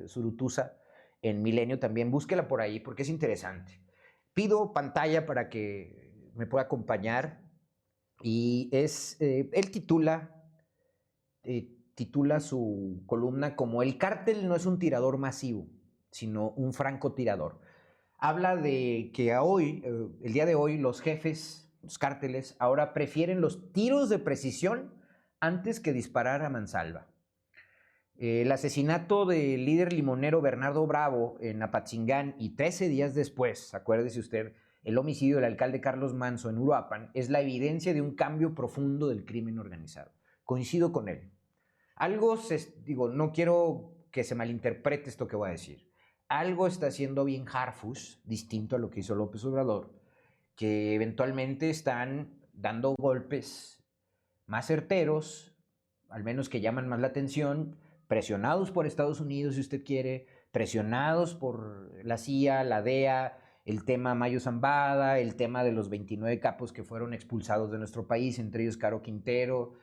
Zurutuza en Milenio también, búsquela por ahí porque es interesante. Pido pantalla para que me pueda acompañar. Y él titula su columna como "El cártel no es un tirador masivo, sino un francotirador". Habla de que el día de hoy, los jefes, los cárteles, ahora prefieren los tiros de precisión antes que disparar a mansalva. El asesinato del líder limonero Bernardo Bravo en Apatzingán y 13 días después, acuérdese usted, el homicidio del alcalde Carlos Manso en Uruapan, es la evidencia de un cambio profundo del crimen organizado. Coincido con él. No quiero que se malinterprete esto que voy a decir. Algo está haciendo bien Harfush, distinto a lo que hizo López Obrador, que eventualmente están dando golpes más certeros, al menos que llaman más la atención, presionados por Estados Unidos, si usted quiere, presionados por la CIA, la DEA, el tema Mayo Zambada, el tema de los 29 capos que fueron expulsados de nuestro país, entre ellos Caro Quintero,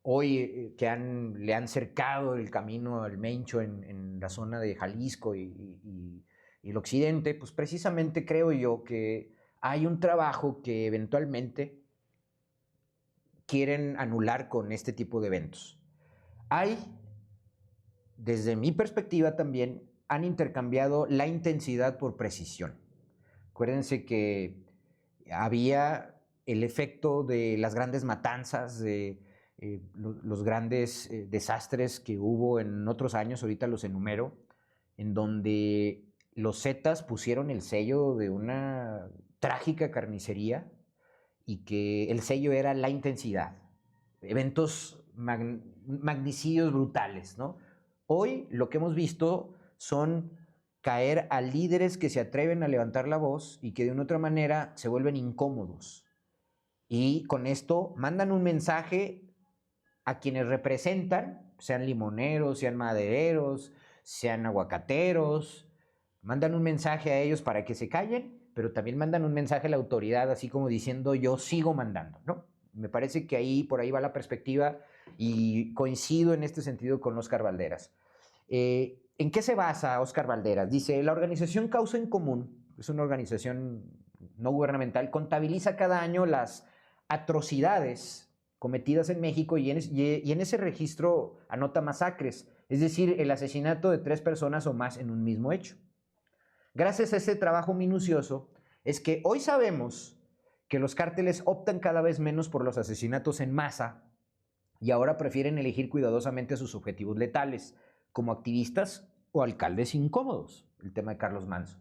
hoy le han cercado el camino al Mencho en la zona de Jalisco y el occidente, pues precisamente creo yo que hay un trabajo que eventualmente quieren anular con este tipo de eventos. Desde mi perspectiva también, han intercambiado la intensidad por precisión. Acuérdense que había el efecto de las grandes matanzas, de los grandes desastres que hubo en otros años, ahorita los enumero, en donde los Zetas pusieron el sello de una trágica carnicería y que el sello era la intensidad. Eventos magnicidios brutales, ¿no? Hoy lo que hemos visto son caer a líderes que se atreven a levantar la voz y que de una otra manera se vuelven incómodos. Y con esto mandan un mensaje a quienes representan, sean limoneros, sean madereros, sean aguacateros, mandan un mensaje a ellos para que se callen, pero también mandan un mensaje a la autoridad, así como diciendo yo sigo mandando, ¿no? Me parece que por ahí va la perspectiva y coincido en este sentido con Óscar Balderas. ¿En qué se basa Óscar Balderas? Dice, la organización Causa en Común, es una organización no gubernamental, contabiliza cada año las atrocidades cometidas en México y en ese registro anota masacres, es decir, el asesinato de 3 personas o más en un mismo hecho. Gracias a ese trabajo minucioso es que hoy sabemos que los cárteles optan cada vez menos por los asesinatos en masa y ahora prefieren elegir cuidadosamente sus objetivos letales, como activistas o alcaldes incómodos, el tema de Carlos Manso.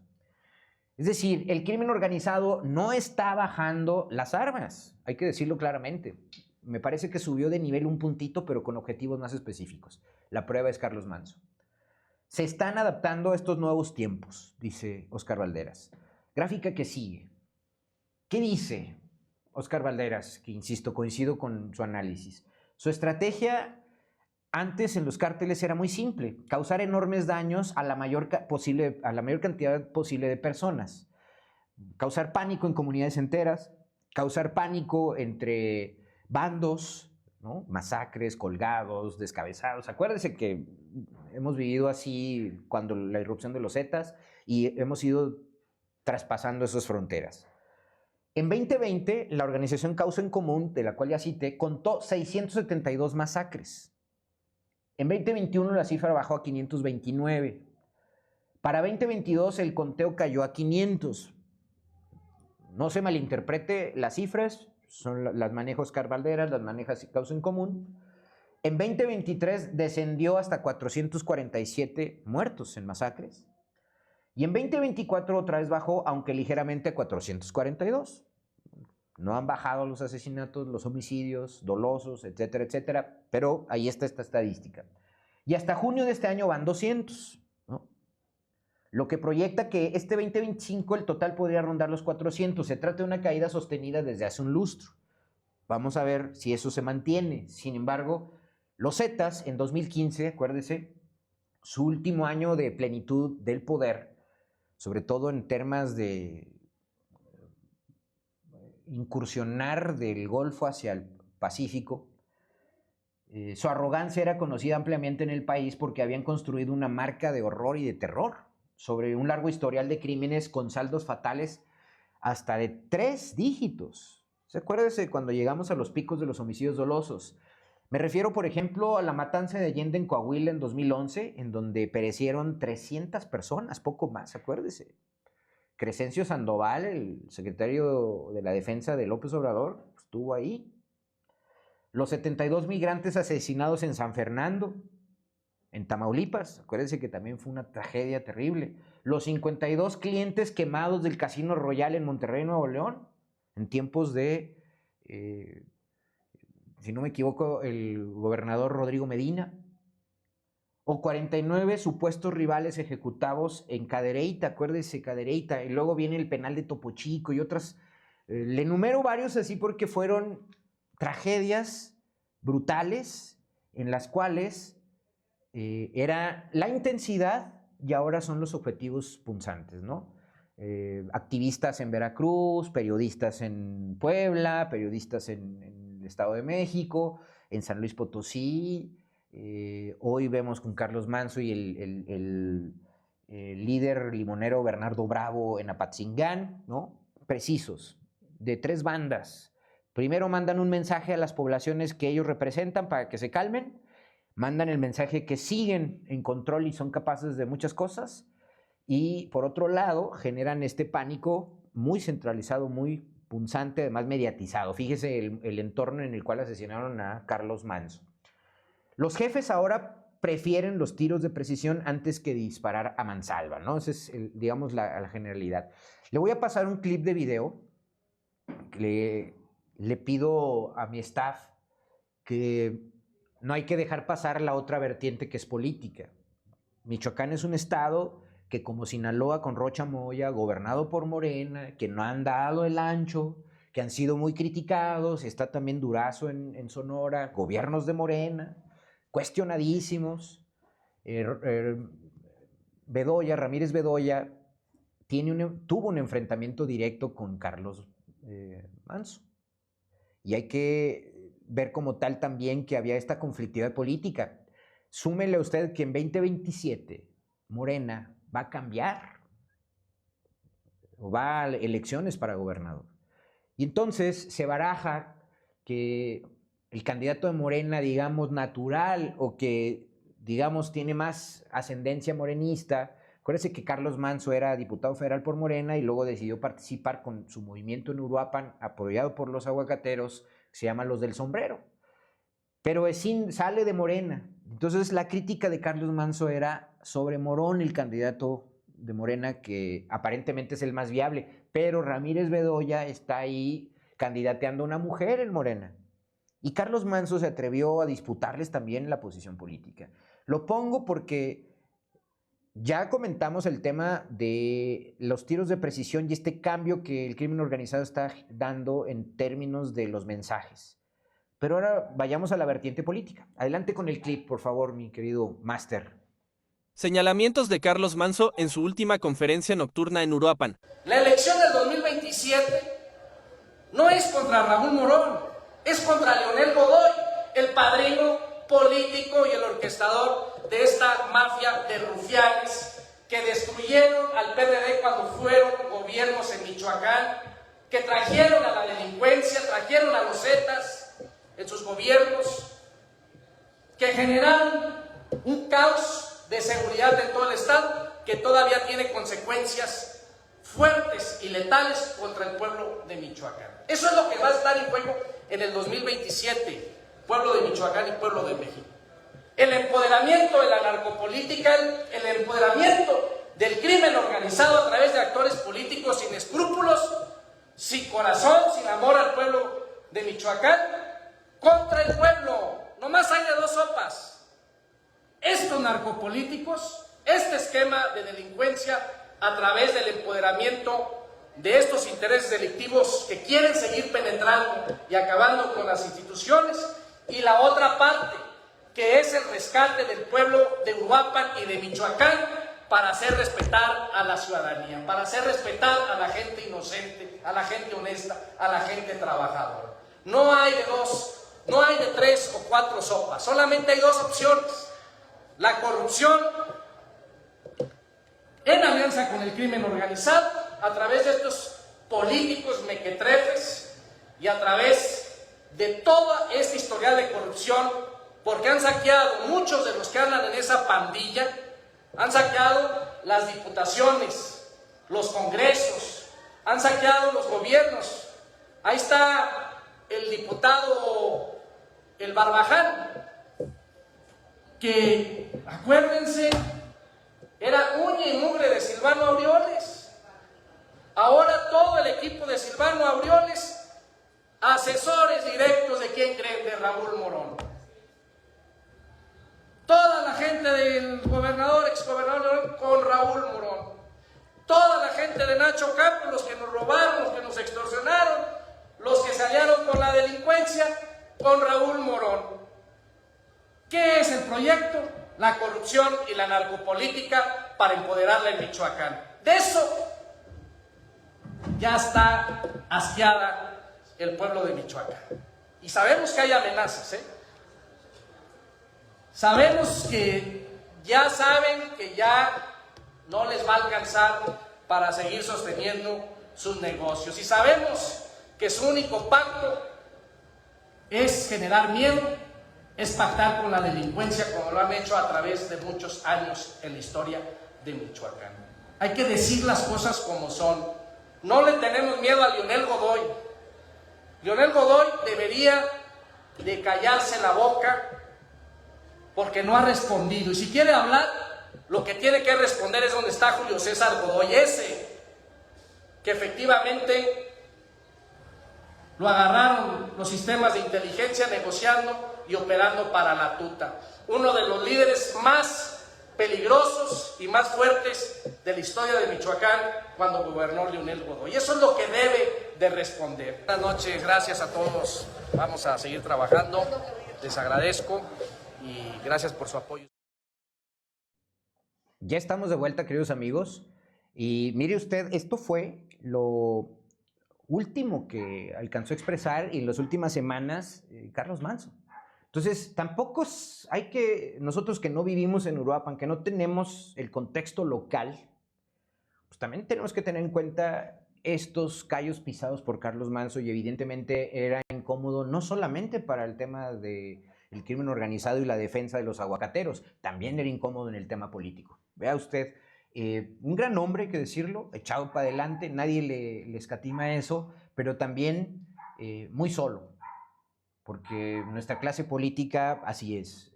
Es decir, el crimen organizado no está bajando las armas, hay que decirlo claramente. Me parece que subió de nivel un puntito, pero con objetivos más específicos. La prueba es Carlos Manso. Se están adaptando a estos nuevos tiempos, dice Óscar Balderas. Gráfica que sigue. ¿Qué dice Óscar Balderas? Que, insisto, coincido con su análisis. Su estrategia antes en los cárteles era muy simple, causar enormes daños a la mayor cantidad posible de personas, causar pánico en comunidades enteras, causar pánico entre bandos, ¿no? Masacres, colgados, descabezados. Acuérdense que hemos vivido así cuando la irrupción de los Zetas y hemos ido traspasando esas fronteras. En 2020, la organización Causa en Común, de la cual ya cité, contó 672 masacres. En 2021 la cifra bajó a 529. Para 2022 el conteo cayó a 500. No se malinterprete las cifras, las maneja Óscar Balderas, las maneja Causa en Común. En 2023 descendió hasta 447 muertos en masacres. Y en 2024 otra vez bajó, aunque ligeramente, a 442. No han bajado los asesinatos, los homicidios dolosos, etcétera, etcétera, pero ahí está esta estadística. Y hasta junio de este año van 200, ¿no? Lo que proyecta que este 2025 el total podría rondar los 400. Se trata de una caída sostenida desde hace un lustro. Vamos a ver si eso se mantiene. Sin embargo, los Zetas en 2015, acuérdese, su último año de plenitud del poder, sobre todo en temas de incursionar del Golfo hacia el Pacífico, su arrogancia era conocida ampliamente en el país porque habían construido una marca de horror y de terror sobre un largo historial de crímenes con saldos fatales hasta de 3 dígitos. Acuérdese cuando llegamos a los picos de los homicidios dolosos. Me refiero, por ejemplo, a la matanza de Allende en Coahuila en 2011, en donde perecieron 300 personas, poco más, acuérdese. Crescencio Sandoval, el secretario de la Defensa de López Obrador, estuvo ahí. Los 72 migrantes asesinados en San Fernando, en Tamaulipas, acuérdense que también fue una tragedia terrible. Los 52 clientes quemados del Casino Royal en Monterrey, Nuevo León, en tiempos de, si no me equivoco, el gobernador Rodrigo Medina. O 49 supuestos rivales ejecutados en Cadereyta, acuérdense, Cadereyta, y luego viene el penal de Topo Chico y otras. Le enumero varios así porque fueron tragedias brutales en las cuales era la intensidad y ahora son los objetivos punzantes, ¿no? Activistas en Veracruz, periodistas en Puebla, periodistas en el Estado de México, en San Luis Potosí. Hoy vemos con Carlos Manso y el líder limonero Bernardo Bravo en Apatzingán, ¿no? Precisos, de 3 bandas. Primero mandan un mensaje a las poblaciones que ellos representan para que se calmen, mandan el mensaje que siguen en control y son capaces de muchas cosas, y por otro lado generan este pánico muy centralizado, muy punzante, además mediatizado. Fíjese el entorno en el cual asesinaron a Carlos Manso. Los jefes ahora prefieren los tiros de precisión antes que disparar a mansalva, ¿no? Esa es, digamos, la generalidad. Le voy a pasar un clip de video. Le pido a mi staff que no hay que dejar pasar la otra vertiente que es política. Michoacán es un estado que, como Sinaloa con Rocha Moya, gobernado por Morena, que no han dado el ancho, que han sido muy criticados. Está también Durazo en Sonora, gobiernos de Morena, cuestionadísimos. Ramírez Bedoya tuvo un enfrentamiento directo con Carlos Manso. Y hay que ver como tal también que había esta conflictividad política. Súmele a usted que en 2027 Morena va a cambiar o va a elecciones para gobernador. Y entonces se baraja que el candidato de Morena, digamos, natural o que, digamos, tiene más ascendencia morenista. Acuérdense que Carlos Manso era diputado federal por Morena y luego decidió participar con su movimiento en Uruapan, apoyado por los aguacateros, que se llaman los del sombrero. Pero sale de Morena. Entonces la crítica de Carlos Manso era sobre Morón, el candidato de Morena, que aparentemente es el más viable. Pero Ramírez Bedoya está ahí candidateando a una mujer en Morena. Y Carlos Manso se atrevió a disputarles también la posición política. Lo pongo porque ya comentamos el tema de los tiros de precisión y este cambio que el crimen organizado está dando en términos de los mensajes. Pero ahora vayamos a la vertiente política. Adelante con el clip, por favor, mi querido máster. Señalamientos de Carlos Manso en su última conferencia nocturna en Uruapan. La elección del 2027 no es contra Ramón Morón, es contra Leonel Godoy, el padrino político y el orquestador de esta mafia de rufianes que destruyeron al PRD cuando fueron gobiernos en Michoacán, que trajeron a la delincuencia, trajeron a los Zetas en sus gobiernos, que generaron un caos de seguridad en todo el estado que todavía tiene consecuencias fuertes y letales contra el pueblo de Michoacán. Eso es lo que va a estar en juego en el 2027, pueblo de Michoacán y pueblo de México. El empoderamiento de la narcopolítica, el empoderamiento del crimen organizado a través de actores políticos sin escrúpulos, sin corazón, sin amor al pueblo de Michoacán, contra el pueblo. Nomás hay de dos sopas. Estos narcopolíticos, este esquema de delincuencia a través del empoderamiento de estos intereses delictivos que quieren seguir penetrando y acabando con las instituciones, y la otra parte, que es el rescate del pueblo de Uruapan y de Michoacán para hacer respetar a la ciudadanía, para hacer respetar a la gente inocente, a la gente honesta, a la gente trabajadora. No hay de dos, no hay de tres o cuatro sopas, solamente hay dos opciones: la corrupción en alianza con el crimen organizado a través de estos políticos mequetrefes y a través de toda esta historial de corrupción, porque han saqueado, muchos de los que andan en esa pandilla, han saqueado las diputaciones, los congresos, han saqueado los gobiernos. Ahí está el diputado el Barbaján, que, acuérdense, era uña y mugre de Silvano Aureoles. Ahora todo el equipo de Silvano Aureoles, asesores directos de quién creen, de Raúl Morón. Toda la gente del gobernador, exgobernador con Raúl Morón. Toda la gente de Nacho Campos, los que nos robaron, los que nos extorsionaron, los que se aliaron con la delincuencia, con Raúl Morón. ¿Qué es el proyecto? La corrupción y la narcopolítica para empoderarla en Michoacán. De eso ya está asqueada el pueblo de Michoacán. Y sabemos que hay amenazas, ¿eh? Sabemos que ya saben que ya no les va a alcanzar para seguir sosteniendo sus negocios. Y sabemos que su único pacto es generar miedo, es pactar con la delincuencia como lo han hecho a través de muchos años en la historia de Michoacán. Hay que decir las cosas como son. No le tenemos miedo a Leonel Godoy. Leonel Godoy debería de callarse la boca porque no ha respondido. Y si quiere hablar, lo que tiene que responder es donde está Julio César Godoy, ese que efectivamente lo agarraron los sistemas de inteligencia negociando y operando para la tuta. Uno de los líderes más peligrosos y más fuertes de la historia de Michoacán cuando gobernó Leonel Godoy. Y eso es lo que debe de responder. Buenas noches, gracias a todos. Vamos a seguir trabajando. Les agradezco y gracias por su apoyo. Ya estamos de vuelta, queridos amigos. Y mire usted, esto fue lo último que alcanzó a expresar en las últimas semanas Carlos Manzo. Entonces, tampoco hay que, nosotros que no vivimos en Uruapan, que no tenemos el contexto local, pues también tenemos que tener en cuenta estos callos pisados por Carlos Manzo, y evidentemente era incómodo no solamente para el tema del crimen organizado y la defensa de los aguacateros, también era incómodo en el tema político. Vea usted, un gran hombre, hay que decirlo, echado para adelante, nadie le escatima eso, pero también muy solo. Porque nuestra clase política así es,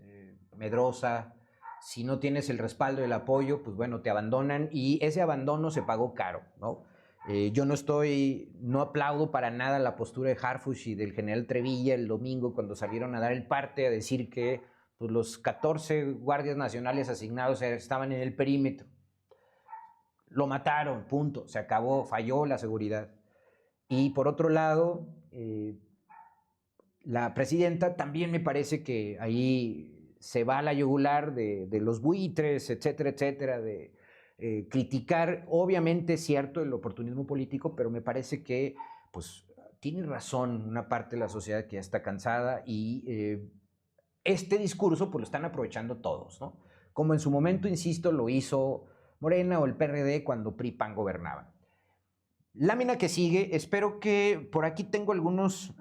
medrosa. Si no tienes el respaldo y el apoyo, pues bueno, te abandonan, y ese abandono se pagó caro, ¿no? Yo no aplaudo para nada la postura de Harfuch y del general Trevilla el domingo cuando salieron a dar el parte, a decir que pues, los 14 guardias nacionales asignados estaban en el perímetro. Lo mataron, punto, se acabó, falló la seguridad. Y por otro lado, la presidenta también me parece que ahí se va a la yugular de los buitres, etcétera, etcétera, de criticar, obviamente es cierto, el oportunismo político, pero me parece que pues, tiene razón una parte de la sociedad que ya está cansada, y este discurso pues, lo están aprovechando todos, ¿no? Como en su momento, insisto, lo hizo Morena o el PRD cuando PRI-PAN gobernaban. Lámina que sigue, espero que por aquí tengo algunos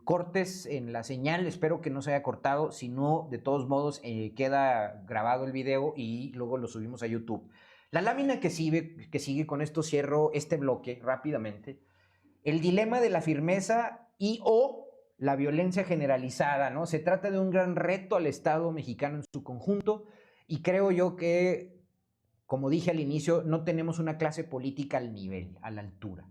cortes en la señal, espero que no se haya cortado, si no, de todos modos queda grabado el video y luego lo subimos a YouTube. La lámina que sigue, con esto cierro este bloque rápidamente, el dilema de la firmeza y o la violencia generalizada, ¿no? Se trata de un gran reto al Estado mexicano en su conjunto, y creo yo que, como dije al inicio, no tenemos una clase política al nivel, a la altura.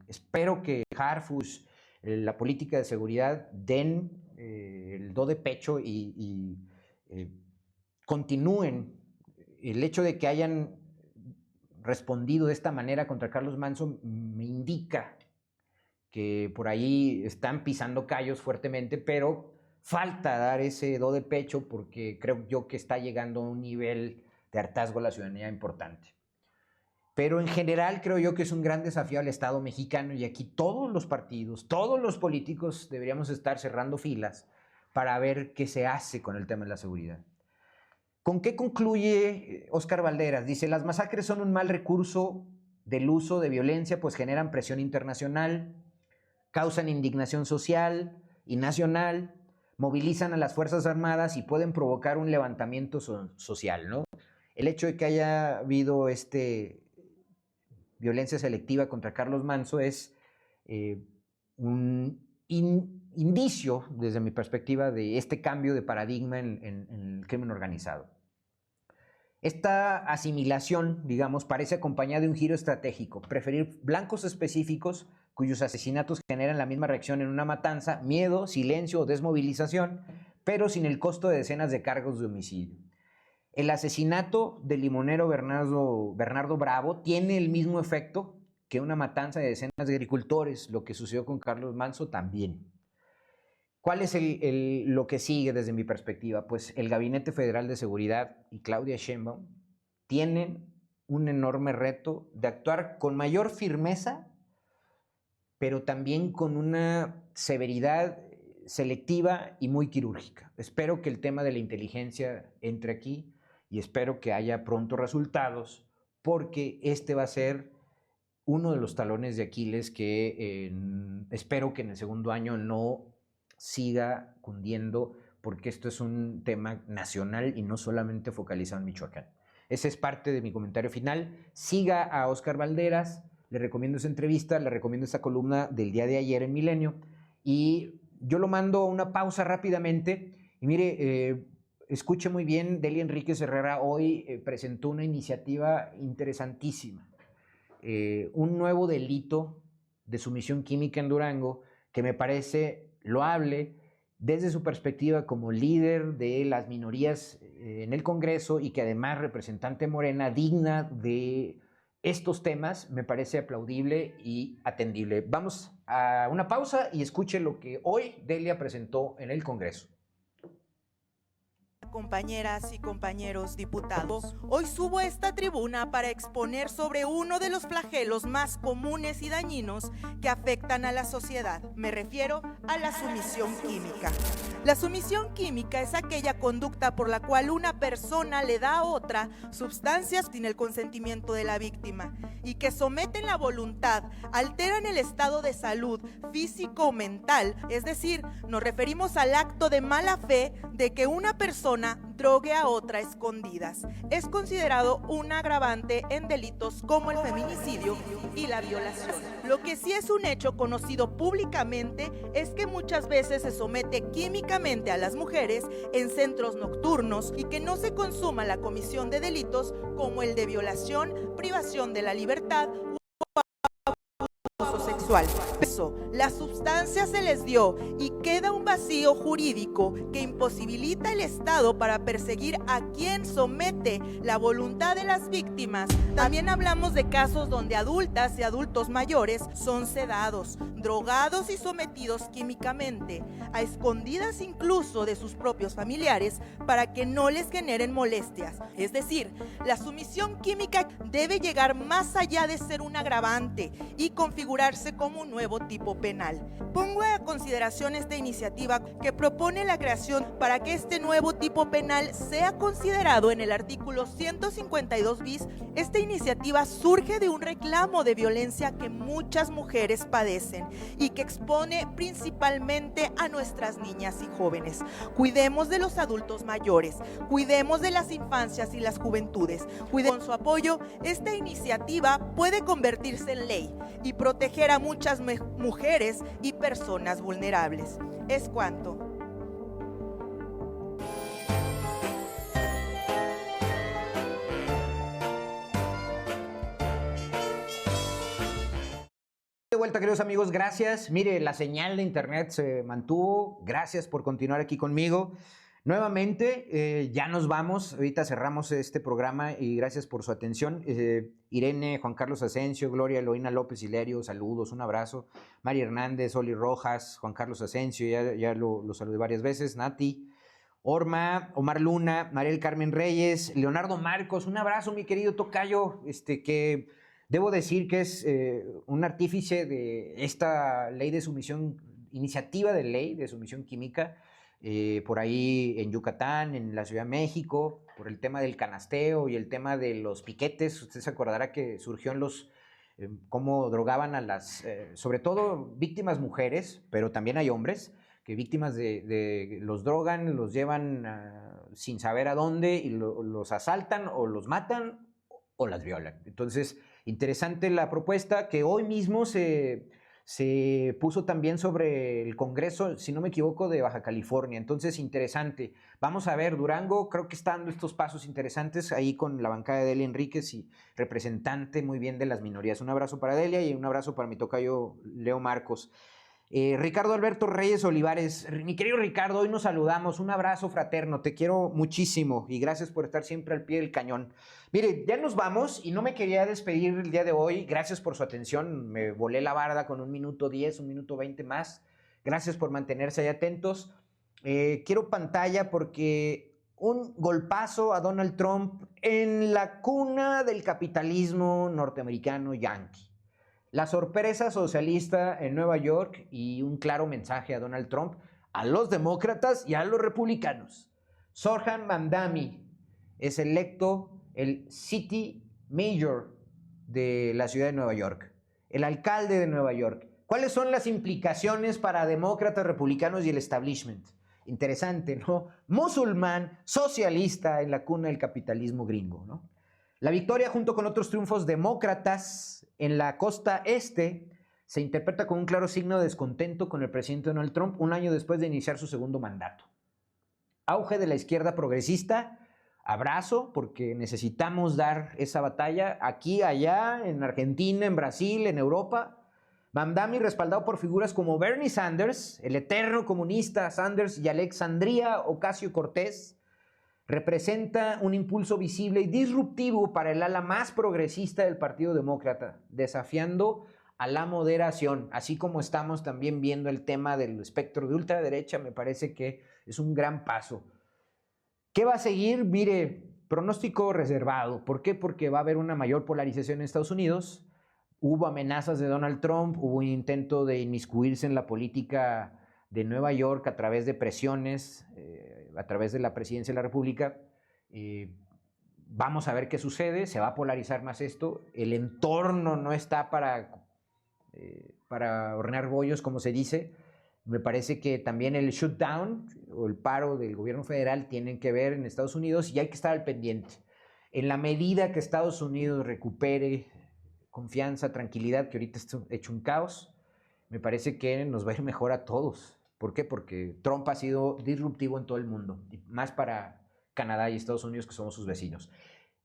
Espero que Harfuch, la política de seguridad, den el do de pecho y continúen. El hecho de que hayan respondido de esta manera contra Carlos Manzo me indica que por ahí están pisando callos fuertemente, pero falta dar ese do de pecho porque creo yo que está llegando a un nivel de hartazgo a la ciudadanía importante. Pero en general creo yo que es un gran desafío al Estado mexicano, y aquí todos los partidos, todos los políticos deberíamos estar cerrando filas para ver qué se hace con el tema de la seguridad. ¿Con qué concluye Óscar Valderas? Dice, las masacres son un mal recurso del uso de violencia, pues generan presión internacional, causan indignación social y nacional, movilizan a las Fuerzas Armadas y pueden provocar un levantamiento social, ¿no? El hecho de que haya habido violencia selectiva contra Carlos Manzo es un indicio, desde mi perspectiva, de este cambio de paradigma en el crimen organizado. Esta asimilación, digamos, parece acompañada de un giro estratégico, preferir blancos específicos cuyos asesinatos generan la misma reacción en una matanza, miedo, silencio o desmovilización, pero sin el costo de decenas de cargos de homicidio. El asesinato del limonero Bernardo Bravo tiene el mismo efecto que una matanza de decenas de agricultores, lo que sucedió con Carlos Manso también. ¿Cuál es lo que sigue desde mi perspectiva? Pues el Gabinete Federal de Seguridad y Claudia Sheinbaum tienen un enorme reto de actuar con mayor firmeza, pero también con una severidad selectiva y muy quirúrgica. Espero que el tema de la inteligencia entre aquí y espero que haya pronto resultados, porque este va a ser uno de los talones de Aquiles que espero que en el segundo año no siga cundiendo, porque esto es un tema nacional y no solamente focalizado en Michoacán. Ese es parte de mi comentario final. Siga a Óscar Valderas, le recomiendo esa entrevista, le recomiendo esa columna del día de ayer en Milenio, y yo lo mando a una pausa rápidamente. Y mire, escuche muy bien, Delia Enríquez Herrera hoy presentó una iniciativa interesantísima, un nuevo delito de sumisión química en Durango, que me parece loable desde su perspectiva como líder de las minorías en el Congreso y que además representante Morena, digna de estos temas, me parece aplaudible y atendible. Vamos a una pausa y escuche lo que hoy Delia presentó en el Congreso. Compañeras y compañeros diputados, hoy subo a esta tribuna para exponer sobre uno de los flagelos más comunes y dañinos que afectan a la sociedad. Me refiero a la sumisión química. La sumisión química es aquella conducta por la cual una persona le da a otra sustancias sin el consentimiento de la víctima y que someten la voluntad, alteran el estado de salud físico o mental, es decir, nos referimos al acto de mala fe de que una persona drogue a otra a escondidas. Es considerado un agravante en delitos como el feminicidio y la violación. Lo que sí es un hecho conocido públicamente es que muchas veces se somete químicamente a las mujeres en centros nocturnos y que no se consuma la comisión de delitos como el de violación, privación de la libertad o abuso sexual. La sustancia se les dio y queda un vacío jurídico que imposibilita el Estado para perseguir a quien somete la voluntad de las víctimas. También hablamos de casos donde adultas y adultos mayores son sedados, drogados y sometidos químicamente, a escondidas incluso de sus propios familiares para que no les generen molestias. Es decir, la sumisión química debe llegar más allá de ser un agravante y configurarse como un nuevo tipo penal. Pongo a consideración esta iniciativa que propone la creación para que este nuevo tipo penal sea considerado en el artículo 152 bis. Esta iniciativa surge de un reclamo de violencia que muchas mujeres padecen y que expone principalmente a nuestras niñas y jóvenes. Cuidemos de los adultos mayores, cuidemos de las infancias y las juventudes. Con su apoyo, esta iniciativa puede convertirse en ley y proteger a muchas mujeres y personas vulnerables. Es cuanto. De vuelta, queridos amigos, gracias. Mire, la señal de internet se mantuvo. Gracias por continuar aquí conmigo. Nuevamente, ya nos vamos. Ahorita cerramos este programa y gracias por su atención. Irene, Juan Carlos Asensio, Gloria Eloína López Hilerio, saludos, un abrazo. María Hernández, Oli Rojas, Juan Carlos Asensio, ya lo saludé varias veces. Nati, Orma, Omar Luna, Mariel Carmen Reyes, Leonardo Marcos, un abrazo, mi querido tocayo, que debo decir que es un artífice de esta ley de sumisión, iniciativa de ley de sumisión química, por ahí en Yucatán, en la Ciudad de México, por el tema del canasteo y el tema de los piquetes. Usted se acordará que surgió en los, cómo drogaban a las, sobre todo víctimas mujeres, pero también hay hombres, que víctimas de los drogan, los llevan sin saber a dónde y los asaltan o los matan o las violan. Entonces, interesante la propuesta que hoy mismo se se puso también sobre el Congreso, si no me equivoco, de Baja California. Entonces, interesante. Vamos a ver, Durango creo que está dando estos pasos interesantes ahí con la bancada de Delia Enríquez y representante muy bien de las minorías. Un abrazo para Delia y un abrazo para mi tocayo Leo Marcos. Ricardo Alberto Reyes Olivares, mi querido Ricardo, hoy nos saludamos, un abrazo fraterno, te quiero muchísimo y gracias por estar siempre al pie del cañón. Mire, ya nos vamos y no me quería despedir el día de hoy, gracias por su atención, me volé la barda con 1 minuto 10, 1 minuto 20 más, gracias por mantenerse ahí atentos. Quiero pantalla porque un golpazo a Donald Trump en la cuna del capitalismo norteamericano yankee. La sorpresa socialista en Nueva York y un claro mensaje a Donald Trump, a los demócratas y a los republicanos. Zohran Mamdani es electo el City Mayor de la ciudad de Nueva York, el alcalde de Nueva York. ¿Cuáles son las implicaciones para demócratas, republicanos y el establishment? Interesante, ¿no? Musulmán, socialista en la cuna del capitalismo gringo, ¿no? La victoria, junto con otros triunfos demócratas en la costa este, se interpreta como un claro signo de descontento con el presidente Donald Trump 1 año después de iniciar su segundo mandato. Auge de la izquierda progresista, abrazo, porque necesitamos dar esa batalla aquí, allá, en Argentina, en Brasil, en Europa. Mamdani, respaldado por figuras como Bernie Sanders, el eterno comunista Sanders y Alexandria Ocasio-Cortez, representa un impulso visible y disruptivo para el ala más progresista del Partido Demócrata, desafiando a la moderación, así como estamos también viendo el tema del espectro de ultraderecha. Me parece que es un gran paso. ¿Qué va a seguir? Mire, pronóstico reservado. ¿Por qué? Porque va a haber una mayor polarización en Estados Unidos. Hubo amenazas de Donald Trump, hubo un intento de inmiscuirse en la política de Nueva York a través de presiones, a través de la presidencia de la República. Vamos a ver qué sucede, se va a polarizar más esto. El entorno no está para hornear bollos, como se dice. Me parece que también el shutdown o el paro del gobierno federal tienen que ver en Estados Unidos y hay que estar al pendiente. En la medida que Estados Unidos recupere confianza, tranquilidad, que ahorita está hecho un caos, me parece que nos va a ir mejor a todos. ¿Por qué? Porque Trump ha sido disruptivo en todo el mundo, y más para Canadá y Estados Unidos, que somos sus vecinos.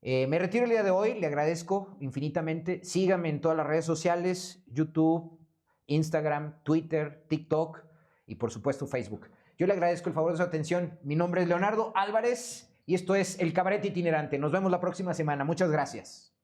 Me retiro el día de hoy, le agradezco infinitamente. Síganme en todas las redes sociales, YouTube, Instagram, Twitter, TikTok y por supuesto Facebook. Yo le agradezco el favor de su atención. Mi nombre es Leonardo Álvarez y esto es El Cabaret Itinerante. Nos vemos la próxima semana. Muchas gracias.